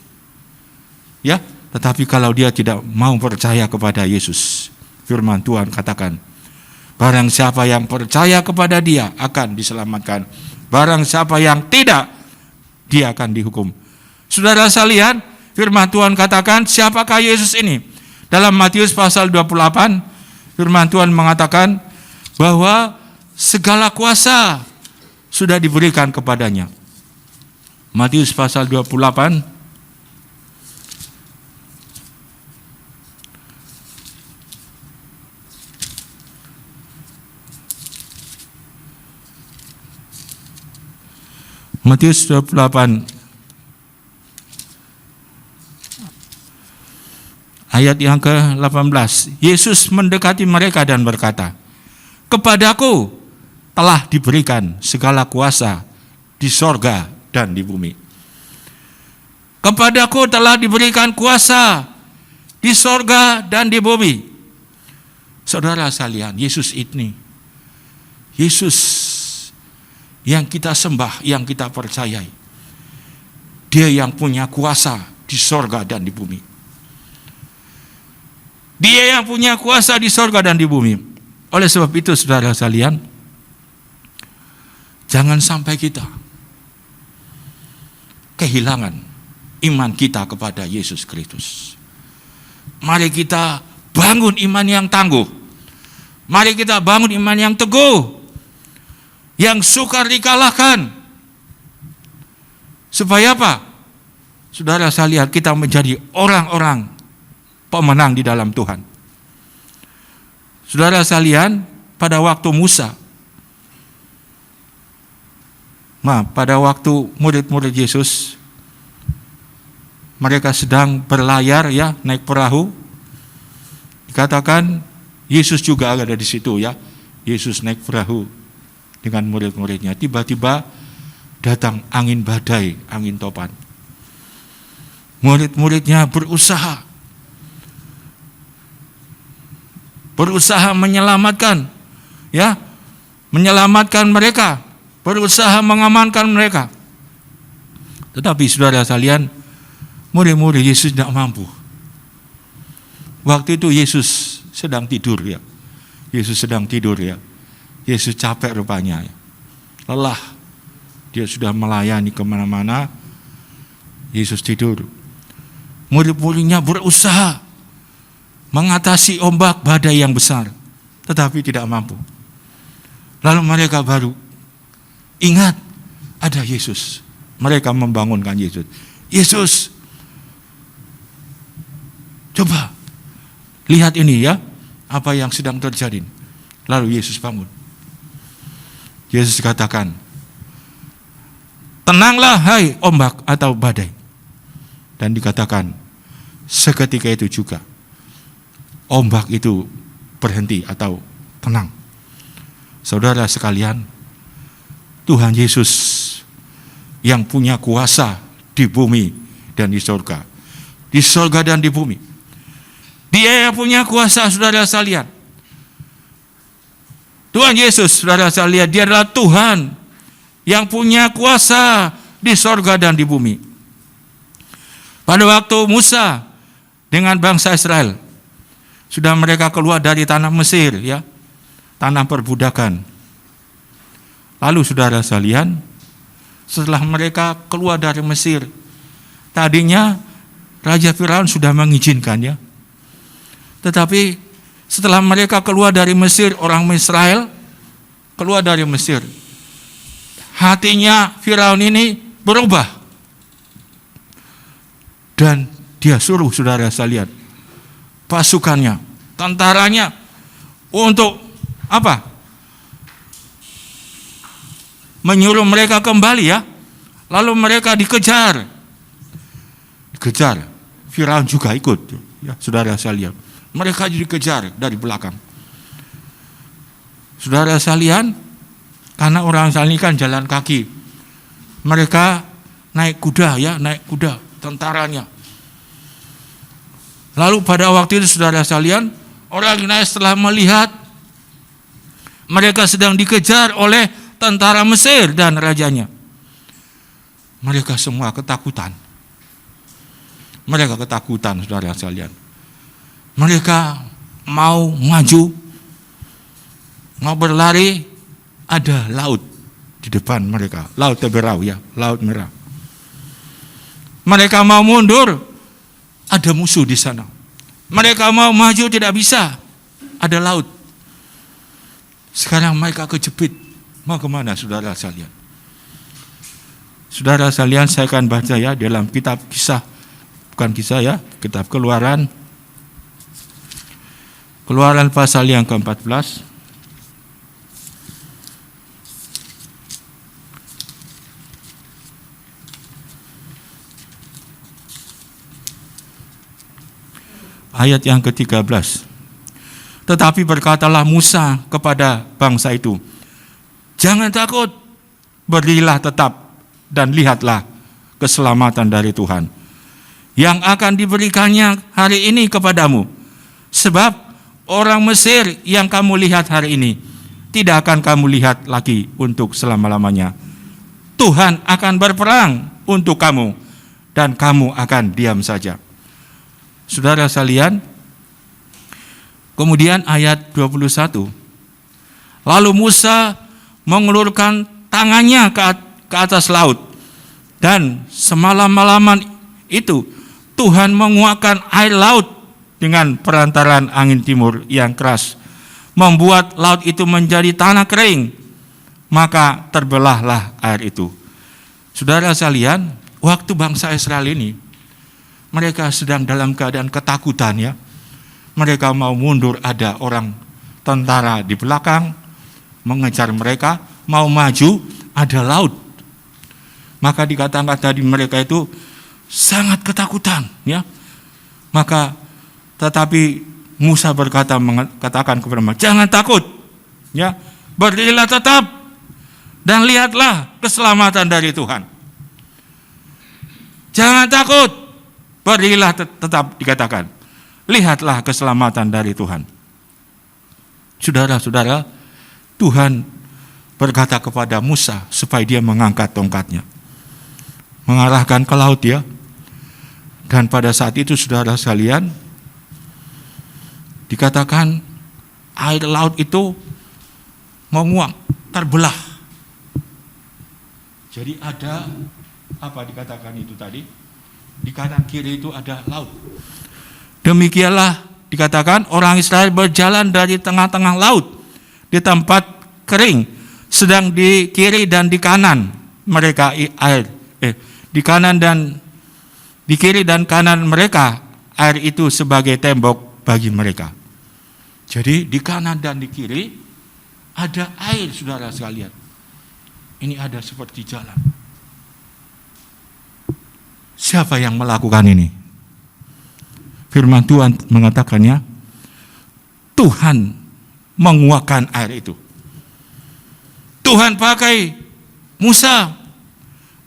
ya, tetapi kalau dia tidak mau percaya kepada Yesus, firman Tuhan katakan, barang siapa yang percaya kepada dia akan diselamatkan, barang siapa yang tidak, dia akan dihukum. Saudara sekalian, firman Tuhan katakan, siapakah Yesus ini? Dalam Matius pasal 28, firman Tuhan mengatakan bahwa segala kuasa sudah diberikan kepadanya. Matius pasal 28 Matius 28 ayat yang ke-18. Yesus mendekati mereka dan berkata, kepadaku telah diberikan segala kuasa di sorga dan di bumi. Kepadaku telah diberikan kuasa di sorga dan di bumi. Saudara sekalian, Yesus ini, Yesus yang kita sembah, yang kita percayai, dia yang punya kuasa di sorga dan di bumi. Dia yang punya kuasa di sorga dan di bumi. Oleh sebab itu, saudara sekalian, jangan sampai kita kehilangan iman kita kepada Yesus Kristus. Mari kita bangun iman yang tangguh. Mari kita bangun iman yang teguh, yang sukar dikalahkan. Supaya apa? Saudara sekalian, kita menjadi orang-orang pemenang di dalam Tuhan. Saudara sekalian, pada waktu Musa, pada waktu murid-murid Yesus, mereka sedang berlayar ya, naik perahu. Dikatakan Yesus juga ada di situ ya. Yesus naik perahu dengan murid-muridnya. Tiba-tiba datang angin badai, angin topan. Murid-muridnya berusaha menyelamatkan, ya, menyelamatkan mereka, berusaha mengamankan mereka. Tetapi saudara sekalian, Murid-murid Yesus tidak mampu. Waktu itu Yesus sedang tidur ya. Yesus sedang tidur ya. Yesus capek rupanya ya. Lelah. Dia sudah melayani kemana-mana. Yesus tidur. Murid-muridnya berusaha mengatasi ombak badai yang besar, tetapi tidak mampu. Lalu mereka baru ingat ada Yesus. Mereka membangunkan Yesus. Yesus, coba lihat ini ya, apa yang sedang terjadi. Lalu Yesus bangun. Yesus katakan, tenanglah hai ombak atau badai. Dan dikatakan, seketika itu juga ombak itu berhenti atau tenang. Saudara sekalian, Tuhan Yesus yang punya kuasa di bumi dan di surga. Di surga dan di bumi. Dia yang punya kuasa, saudara sekalian. Tuhan Yesus, saudara sekalian, dia adalah Tuhan yang punya kuasa di surga dan di bumi. Pada waktu Musa dengan bangsa Israel, sudah mereka keluar dari tanah Mesir, ya, tanah perbudakan. Lalu saudara sekalian, setelah mereka keluar dari Mesir, tadinya Raja Firaun sudah mengizinkan ya. Tetapi setelah mereka keluar dari Mesir, orang Israel keluar dari Mesir, hatinya Firaun ini berubah. Dan dia suruh saudara sekalian, pasukannya, tentaranya untuk apa? Menyuruh mereka kembali ya. Lalu mereka dikejar. Dikejar. Firaun juga ikut ya, saudara sekalian. Mereka dikejar dari belakang. Saudara sekalian, karena orang Israel ini kan jalan kaki. Mereka naik kuda ya, naik kuda tentaranya. Lalu pada waktu itu saudara sekalian, orang Israel setelah melihat mereka sedang dikejar oleh tentara Mesir dan rajanya, mereka semua ketakutan. Mereka ketakutan, saudara sekalian. Mereka mau maju, mau berlari, ada laut di depan mereka, laut Teberau ya, laut merah. Mereka mau mundur, ada musuh di sana. Mereka mau maju, tidak bisa, ada laut. Sekarang mereka kejepit, mau kemana saudara sekalian? Saudara sekalian, saya akan baca ya dalam kitab Kisah, bukan Kisah ya, kitab Keluaran. Keluaran pasal yang ke-14. Ayat yang ke-13. Tetapi berkatalah Musa kepada bangsa itu, jangan takut, berdirilah tetap dan lihatlah keselamatan dari Tuhan yang akan diberikannya hari ini kepadamu. Sebab orang Mesir yang kamu lihat hari ini tidak akan kamu lihat lagi untuk selama-lamanya. Tuhan akan berperang untuk kamu dan kamu akan diam saja. Saudara sekalian, kemudian ayat 21. Lalu Musa mengulurkan tangannya ke atas laut, dan semalam-malaman itu Tuhan menguakkan air laut dengan perantaran angin timur yang keras, membuat laut itu menjadi tanah kering, maka terbelahlah air itu. Saudara sekalian, waktu bangsa Israel ini mereka sedang dalam keadaan ketakutan ya. Mereka mau mundur, ada orang tentara di belakang mengejar mereka, mau maju, ada laut. Maka dikatakan tadi mereka itu sangat ketakutan ya. Maka tetapi Musa mengatakan kepada mereka, jangan takut ya, berdirilah tetap dan lihatlah keselamatan dari Tuhan. Jangan takut, berdirilah tetap, dikatakan, lihatlah keselamatan dari Tuhan. Saudara-saudara, Tuhan berkata kepada Musa supaya dia mengangkat tongkatnya, mengarahkan ke laut ya. Dan pada saat itu saudara sekalian, dikatakan air laut itu menguap, terbelah. Jadi ada, apa dikatakan itu tadi? Di kanan kiri itu ada laut. Demikianlah dikatakan orang Israel berjalan dari tengah-tengah laut di tempat kering, sedang di kiri dan di kanan mereka di kiri dan kanan mereka air itu sebagai tembok bagi mereka. Jadi di kanan dan di kiri ada air, saudara sekalian. Ini ada seperti jalan. Siapa yang melakukan ini? Firman Tuhan mengatakannya, Tuhan menguapkan air itu. Tuhan pakai Musa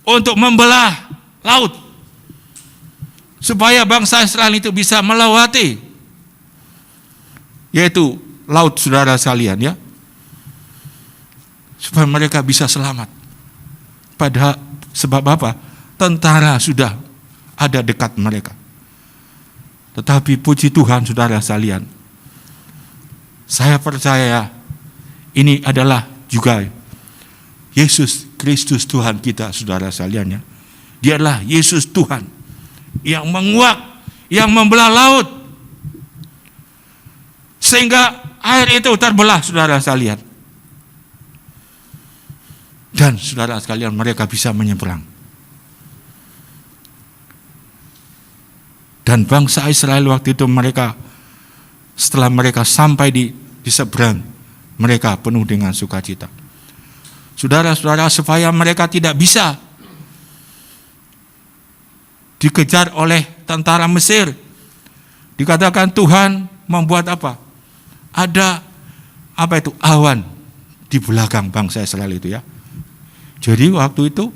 untuk membelah laut supaya bangsa Israel itu bisa melewati, yaitu laut, saudara sekalian, ya, supaya mereka bisa selamat. Padahal sebab apa? Tentara sudah ada dekat mereka. Tetapi puji Tuhan, saudara sekalian, saya percaya ini adalah juga Yesus Kristus Tuhan kita, saudara sekalian, ya. Dia adalah Yesus Tuhan yang menguap, yang membelah laut sehingga air itu terbelah, saudara sekalian. Dan saudara sekalian, mereka bisa menyeberang. Dan bangsa Israel waktu itu setelah mereka sampai di seberang, mereka penuh dengan sukacita. Saudara-saudara, supaya mereka tidak bisa dikejar oleh tentara Mesir, dikatakan Tuhan membuat apa? Ada awan di belakang bangsa Israel itu, ya. Jadi waktu itu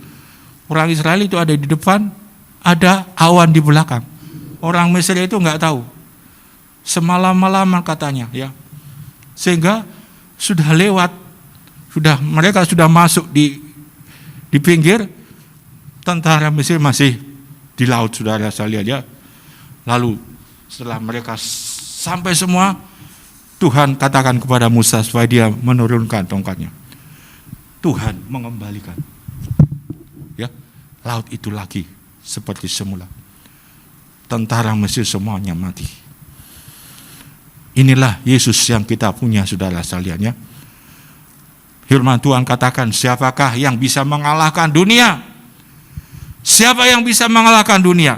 orang Israel itu ada di depan, ada awan di belakang. Orang Mesir itu nggak tahu. Semalam-malaman katanya, ya. Sehingga sudah lewat, mereka sudah masuk di pinggir, tentara Mesir masih di laut, saudara sekalian, ya. Lalu setelah mereka sampai semua, Tuhan katakan kepada Musa supaya dia menurunkan tongkatnya. Tuhan mengembalikan, ya, laut itu lagi seperti semula. Tentara Mesir semuanya mati. Inilah Yesus yang kita punya, saudara sekalian, ya. Firman Tuhan katakan, siapakah yang bisa mengalahkan dunia? Siapa yang bisa mengalahkan dunia?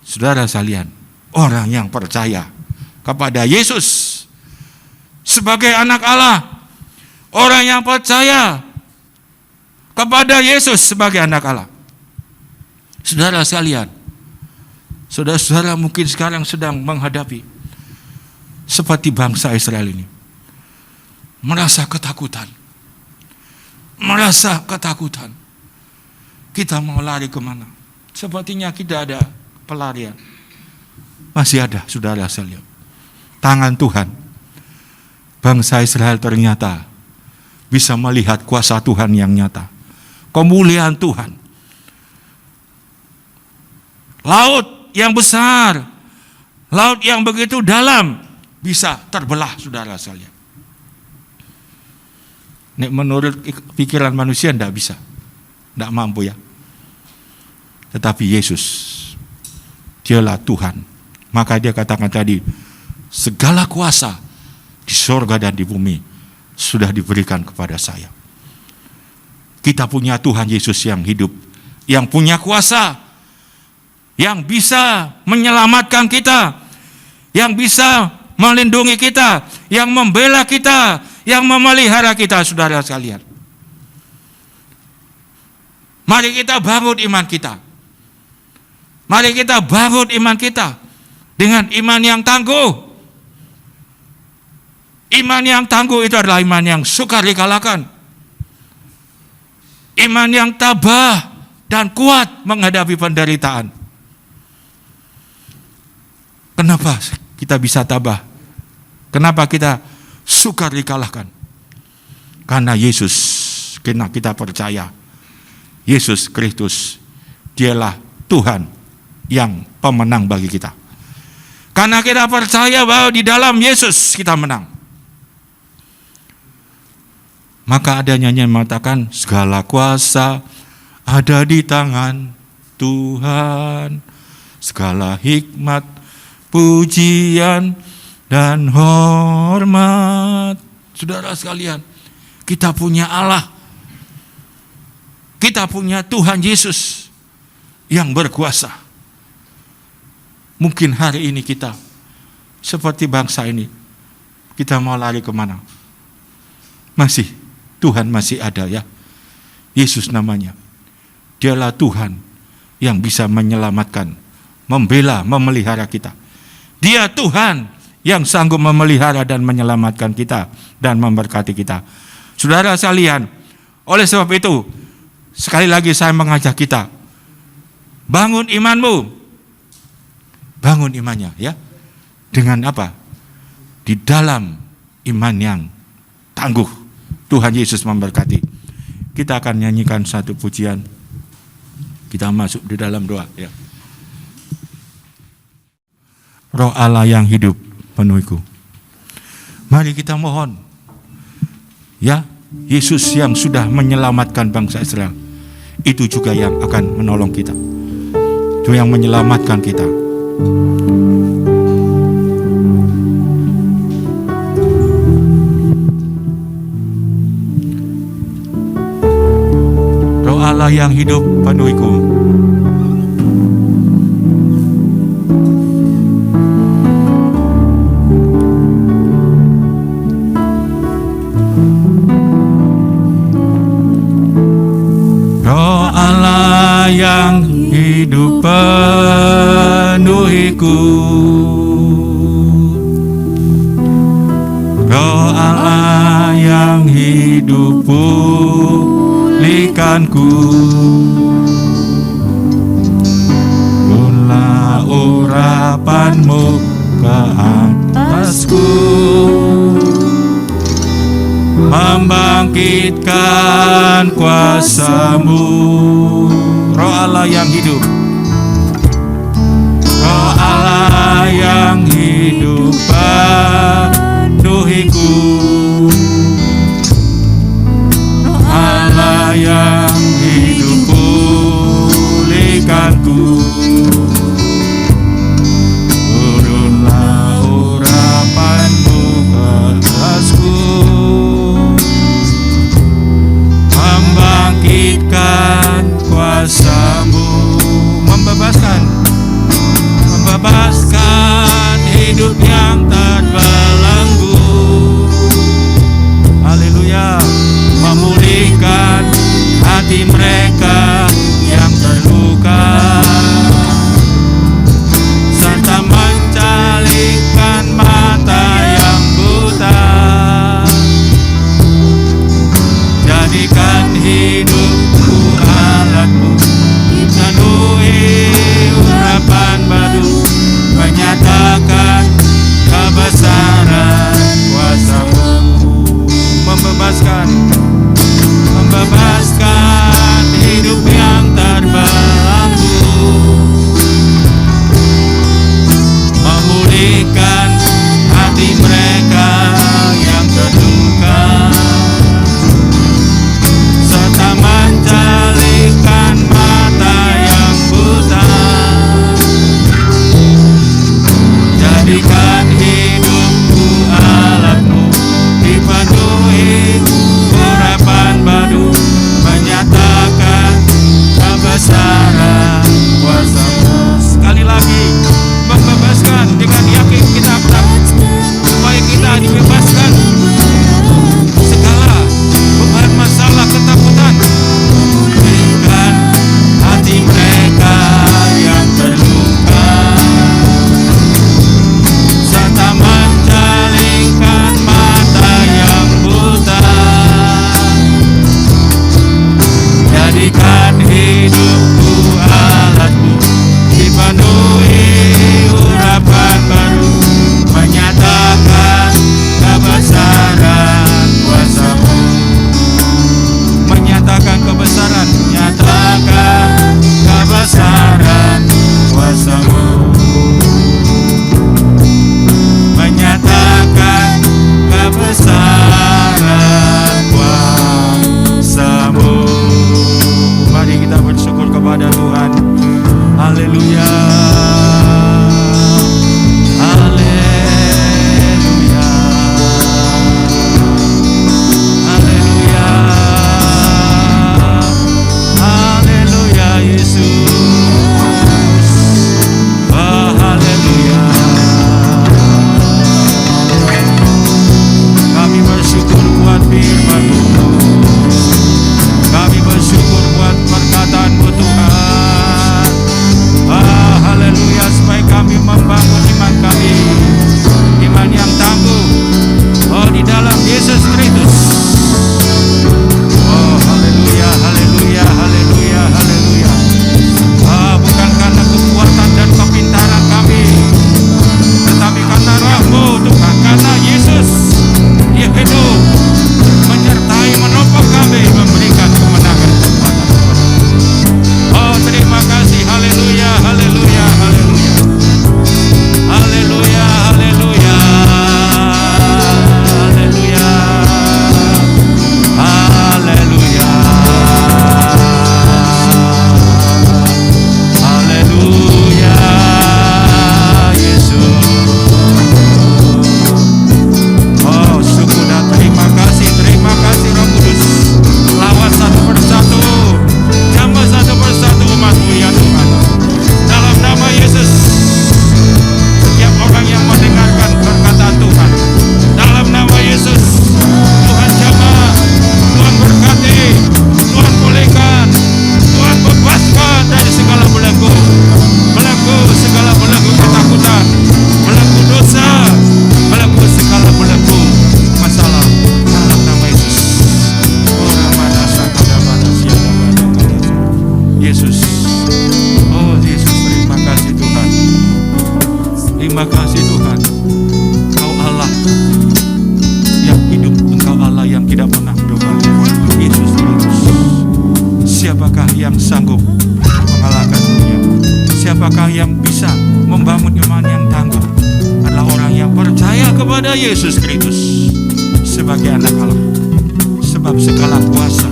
Saudara sekalian, orang yang percaya kepada Yesus sebagai anak Allah. Orang yang percaya kepada Yesus sebagai anak Allah. Saudara sekalian, saudara-saudara mungkin sekarang sedang menghadapi seperti bangsa Israel ini. Merasa ketakutan. Kita mau lari kemana? Sepertinya tidak ada pelarian. Masih ada, saudara sekalian. Tangan Tuhan. Bangsa Israel ternyata bisa melihat kuasa Tuhan yang nyata. Kemuliaan Tuhan. Laut yang besar, laut yang begitu dalam, bisa terbelah, saudara sekalian. Nek menurut pikiran manusia tidak bisa, tidak mampu, ya. Tetapi Yesus, dialah Tuhan. Maka dia katakan tadi, segala kuasa di sorga dan di bumi sudah diberikan kepada saya. Kita punya Tuhan Yesus yang hidup, yang punya kuasa, yang bisa menyelamatkan kita, yang bisa melindungi kita, yang membela kita, yang memelihara kita, saudara sekalian. Mari kita bangun iman kita. Mari kita bangun iman kita dengan iman yang tangguh. Iman yang tangguh itu adalah iman yang sukar dikalahkan. Iman yang tabah dan kuat menghadapi penderitaan. Kenapa kita bisa tabah? Kenapa kita sukar dikalahkan? Karena Yesus, karena kita percaya Yesus Kristus, dialah Tuhan yang pemenang bagi kita. Karena kita percaya bahwa di dalam Yesus kita menang. Maka ada nyanyian mengatakan, segala kuasa ada di tangan Tuhan, segala hikmat, pujian, dan hormat. Saudara sekalian, kita punya Allah, kita punya Tuhan Yesus yang berkuasa. Mungkin hari ini kita seperti bangsa ini, kita mau lari kemana? Tuhan masih ada ya. Yesus namanya. Dialah Tuhan yang bisa menyelamatkan, membela, memelihara kita. Dia Tuhan yang sanggup memelihara dan menyelamatkan kita dan memberkati kita. Saudara sekalian, oleh sebab itu, sekali lagi saya mengajak kita, bangun imanmu. Bangun imannya ya. Dengan apa? Di dalam iman yang tangguh. Tuhan Yesus memberkati. Kita akan nyanyikan satu pujian. Kita masuk di dalam doa ya. Roh Allah yang hidup penuhiku. Mari kita mohon. Ya, Yesus yang sudah menyelamatkan bangsa Israel, itu juga yang akan menolong kita. Itu yang menyelamatkan kita. Roh Allah yang hidup penuhiku. Roh Allah yang hidup penuhiku. Roh Allah yang hidup pulihkanku. Turunlah urapanmu ke atasku, membangkitkan kuasa-Mu. Roh Allah yang hidup, Roh Allah yang hidup penuhiku. Roh Allah yang hidup pulihkanku. Turunlah urapan-Mu ke atasku, membangkitkan kuasa-Mu, membebaskan hidup Terima kasih Tuhan. Engkau Allah yang hidup, Engkau Allah yang tidak pernah berubah. Yesus Kristus. Siapakah yang sanggup mengalahkan dunia? Siapakah yang bisa membangun iman yang tangguh? Adalah orang yang percaya kepada Yesus Kristus sebagai anak Allah. Sebab segala kuasa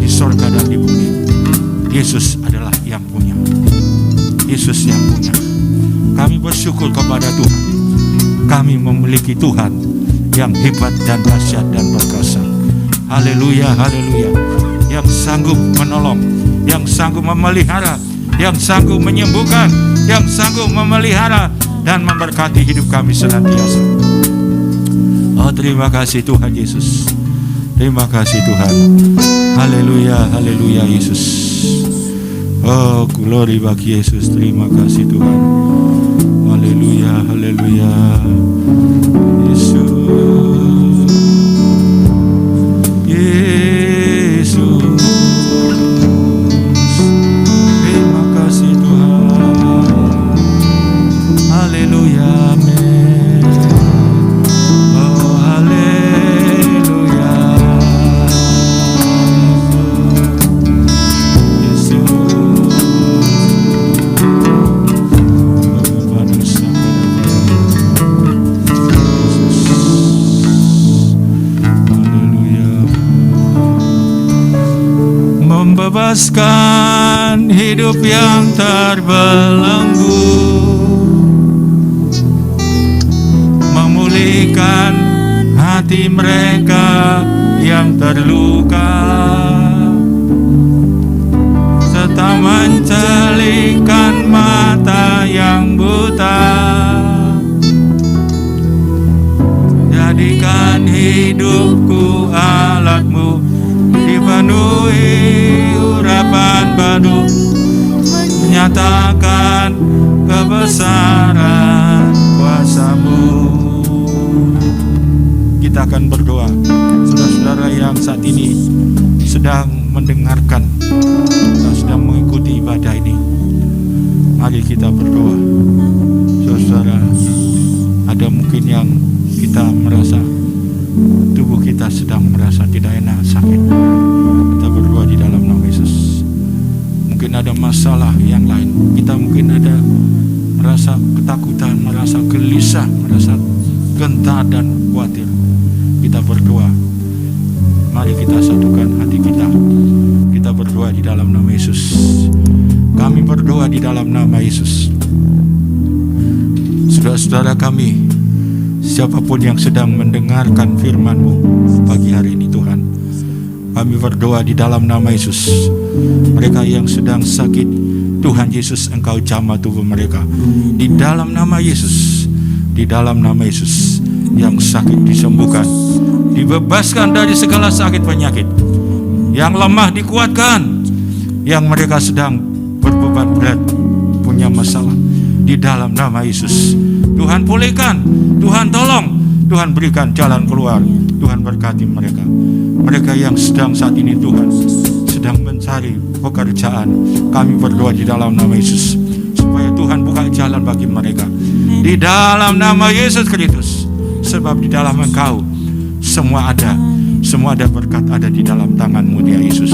di sorga dan di bumi, Yesus adalah yang punya. Yesus yang punya. Kami bersyukur kepada Tuhan. Kami memiliki Tuhan yang hebat dan dahsyat dan perkasa. Haleluya, haleluya. Yang sanggup menolong, yang sanggup memelihara, yang sanggup menyembuhkan, yang sanggup memelihara dan memberkati hidup kami senantiasa. Oh, terima kasih Tuhan Yesus. Terima kasih Tuhan. Haleluya, haleluya Yesus. Oh, glory bagi Yesus. Terima kasih Tuhan. Haleluya, haleluya. Yesus. Yesus. Terima kasih Tuhan. Haleluya, amin. Oh, haleluya. Yesus. Membebaskan hidup yang terbelenggu, memulihkan hati mereka yang terluka, serta mencelingkan mata yang buta. Jadikan hidupku alatmu, dipenuhi urapan padu, menyatakan kebesaran kuasa-Mu. Kita akan berdoa. Saudara-saudara yang saat ini sedang mendengarkan dan sedang mengikuti ibadah ini, mari kita berdoa. Saudara, ada mungkin yang kita merasa tubuh kita sedang merasa tidak enak, sakit. Kita berdoa di dalam nama Yesus. Mungkin ada masalah yang lain. Kita mungkin ada merasa ketakutan, merasa gelisah, merasa gentar dan khawatir. Kita berdoa. Mari kita satukan hati kita. Kita berdoa di dalam nama Yesus. Kami berdoa di dalam nama Yesus. Saudara-saudara kami, siapapun yang sedang mendengarkan firman-Mu pagi hari ini Tuhan, kami berdoa di dalam nama Yesus. Mereka yang sedang sakit, Tuhan Yesus, Engkau jamah tubuh mereka. Di dalam nama Yesus, di dalam nama Yesus, yang sakit disembuhkan, dibebaskan dari segala sakit penyakit, yang lemah dikuatkan, yang mereka sedang berbeban berat, punya masalah, di dalam nama Yesus. Tuhan pulihkan, Tuhan tolong, Tuhan berikan jalan keluar, Tuhan berkati mereka. Mereka yang sedang saat ini Tuhan sedang mencari pekerjaan, kami berdoa di dalam nama Yesus supaya Tuhan buka jalan bagi mereka di dalam nama Yesus Kristus. Sebab di dalam Engkau semua ada berkat ada di dalam tangan-Mu ya Yesus.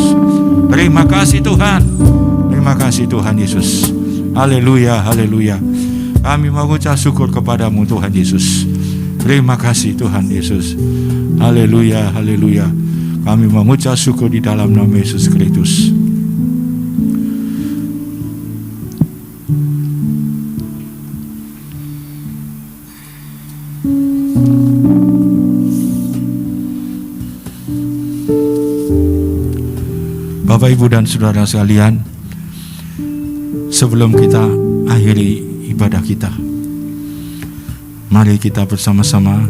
Terima kasih Tuhan, terima kasih Tuhan Yesus. Haleluya, haleluya. Kami mengucap syukur kepada-Mu Tuhan Yesus. Terima kasih Tuhan Yesus. Haleluya, haleluya. Kami mengucap syukur di dalam nama Yesus Kristus. Bapak, Ibu, dan saudara sekalian, sebelum kita akhiri ibadah kita, mari kita bersama-sama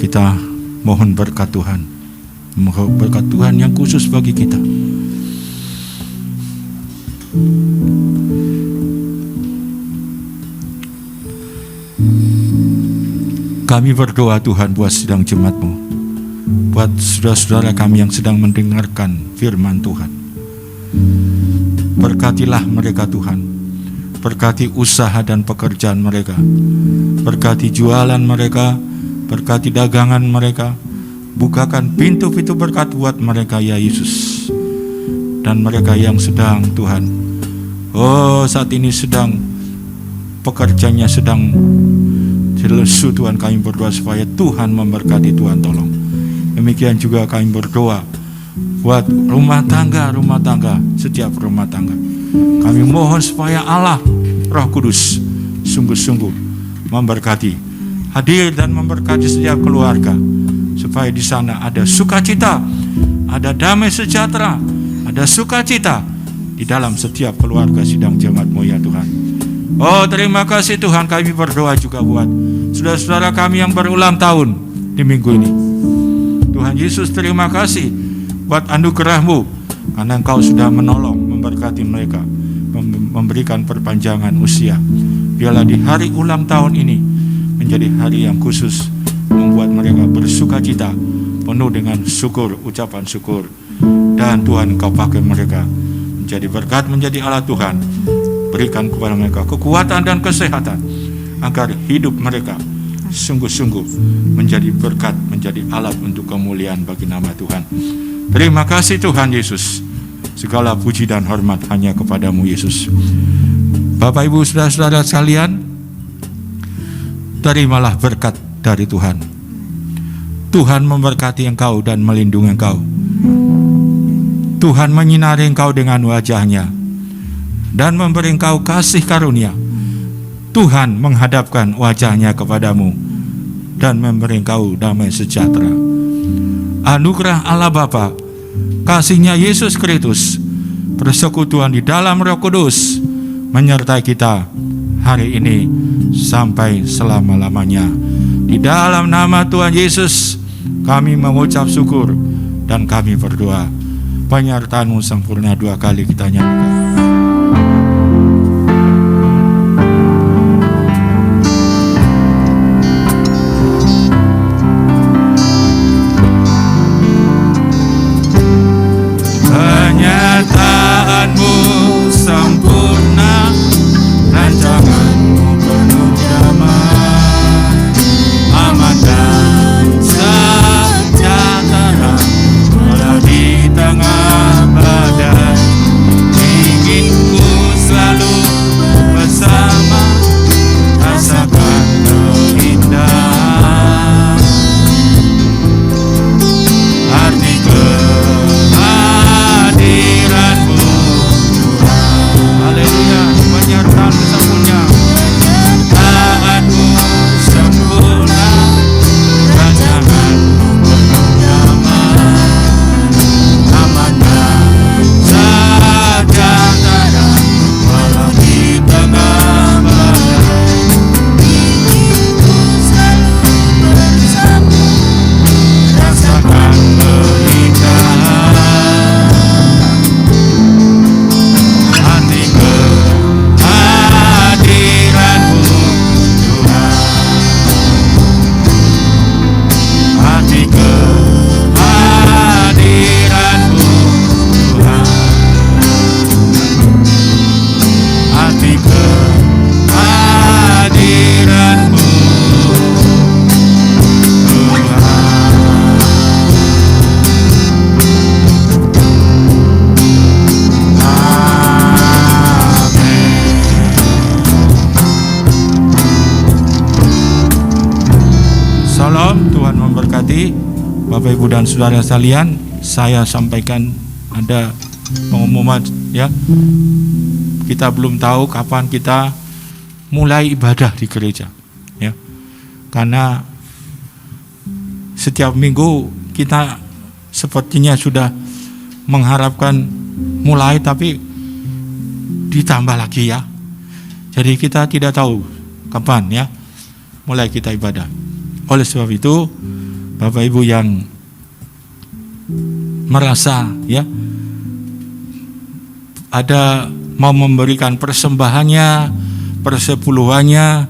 kita mohon berkat Tuhan, mohon berkat Tuhan yang khusus bagi kita. Kami berdoa Tuhan buat sidang jemaat-Mu, buat saudara-saudara kami yang sedang mendengarkan firman Tuhan. Berkatilah mereka Tuhan, Berkati usaha dan pekerjaan mereka. Berkati jualan mereka, berkati dagangan mereka. Bukakan pintu-pintu berkat buat mereka ya Yesus. Dan mereka yang sedang Tuhan, saat ini sedang pekerjaannya sedang lesu, Tuhan kami berdoa supaya Tuhan memberkati, Tuhan tolong. Demikian juga kami berdoa buat rumah tangga, setiap rumah tangga. Kami mohon supaya Allah Roh Kudus sungguh-sungguh memberkati, hadir dan memberkati setiap keluarga, supaya di sana ada sukacita, ada damai sejahtera, ada sukacita di dalam setiap keluarga sidang jemaat-Mu ya Tuhan. Terima kasih Tuhan, kami berdoa juga buat saudara-saudara kami yang berulang tahun di minggu ini. Tuhan Yesus, terima kasih buat anugerah-Mu, karena Engkau sudah menolong, memberkati mereka, memberikan perpanjangan usia. Biarlah di hari ulang tahun ini menjadi hari yang khusus, membuat mereka bersukacita, penuh dengan syukur, ucapan syukur. Dan Tuhan, Engkau pakai mereka menjadi berkat, menjadi alat Tuhan. Berikan kepada mereka kekuatan dan kesehatan, agar hidup mereka sungguh-sungguh menjadi berkat, menjadi alat untuk kemuliaan bagi nama Tuhan. Terima kasih Tuhan Yesus. Segala puji dan hormat hanya kepadamu Yesus. Bapak Ibu saudara-saudara sekalian, terimalah berkat dari Tuhan. Tuhan memberkati engkau dan melindungi engkau. Tuhan menyinari engkau dengan wajah-Nya dan memberi engkau kasih karunia. Tuhan menghadapkan wajah-Nya kepadamu dan memberi engkau damai sejahtera. Anugerah Allah Bapa, kasih-Nya Yesus Kristus, persekutuan di dalam Roh Kudus menyertai kita hari ini sampai selama-lamanya. Di dalam nama Tuhan Yesus kami mengucap syukur dan kami berdoa. Penyertaan-Mu sempurna 2 kali kita nyanyikan. Penyertaan-Mu sempurna, rancangan-Mu penuh damai, aman dan sejahtera walau di tengah badai. Ingin ku selalu bersama, rasakan keindahan arti kehadiran-Mu Tuhan. Haleluya. Penyertaan-Mu sempurna, penyertaan-Mu sempurna, rancangan-Mu penuh damai, aman dan sejahtera walau di tengah badai. Ingin ku selalu bersama, rasakan keindahan hati kehadiran-Mu Tuhan. Hati kehadiran-Mu Tuhan. Hati kehadiran-Mu Salam, Tuhan memberkati. Bapak Ibu dan saudara sekalian, saya sampaikan ada pengumuman ya. Kita belum tahu kapan kita mulai ibadah di gereja ya. Karena setiap minggu kita sepertinya sudah mengharapkan mulai, tapi ditambah lagi ya. Jadi kita tidak tahu kapan ya mulai kita ibadah. Oleh sebab itu, Bapak Ibu yang merasa ya ada mau memberikan persembahannya, persepuluhannya,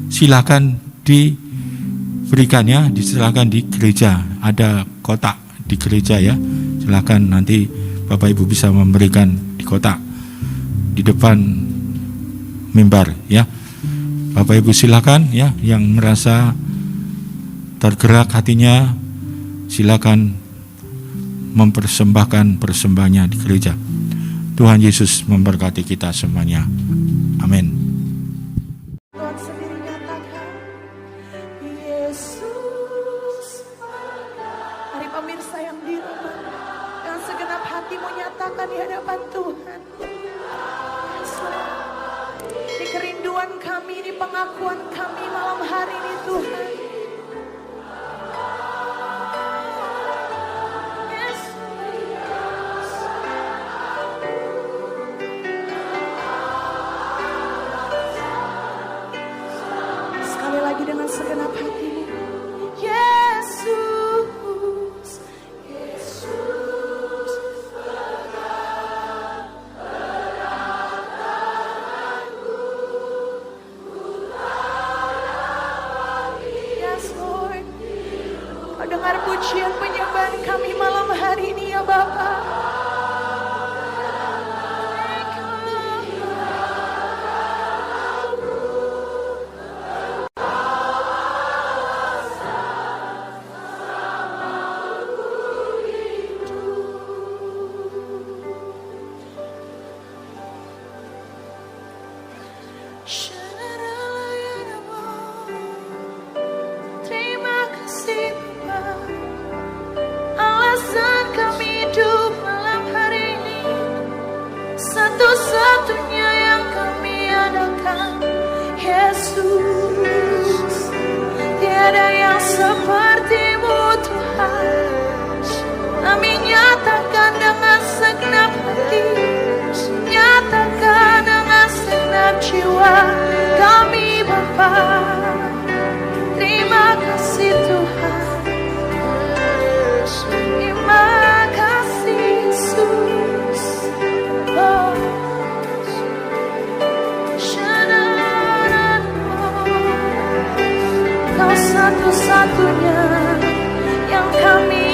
silakan diberikan ya, silakan di gereja. Ada kotak di gereja ya. Silakan nanti Bapak Ibu bisa memberikan di kotak di depan mimbar ya. Bapak Ibu silakan ya, yang merasa tergerak hatinya silakan mempersembahkan persembahannya di gereja. Tuhan Yesus memberkati kita semuanya. Amin. Tuhan sendiri nyatakan, Yesus. Mari pemirsa yang di rumah, dengan segenap hatimu nyatakan di hadapan Tuhan. Di kerinduan kami, di pengakuan kami malam hari ini Tuhan. Sekali lagi dengan segenap hatimu. Yesus, Yesus. Yes, Lord. Kau dengar pujian penyembahan kami malam hari ini ya Bapa. Terima kasih Bapa, alasan kami hidup malam hari ini, satu-satunya yang kami adakan. Yesus, tiada yang seperti-Mu Tuhan. Kami nyatakan dengan segenap hati, nyatakan dengan segenap jiwa kami Bapa. Terima kasih Tuhan. Terima kasih Yesus. Oh. Kau satu-satunya yang kami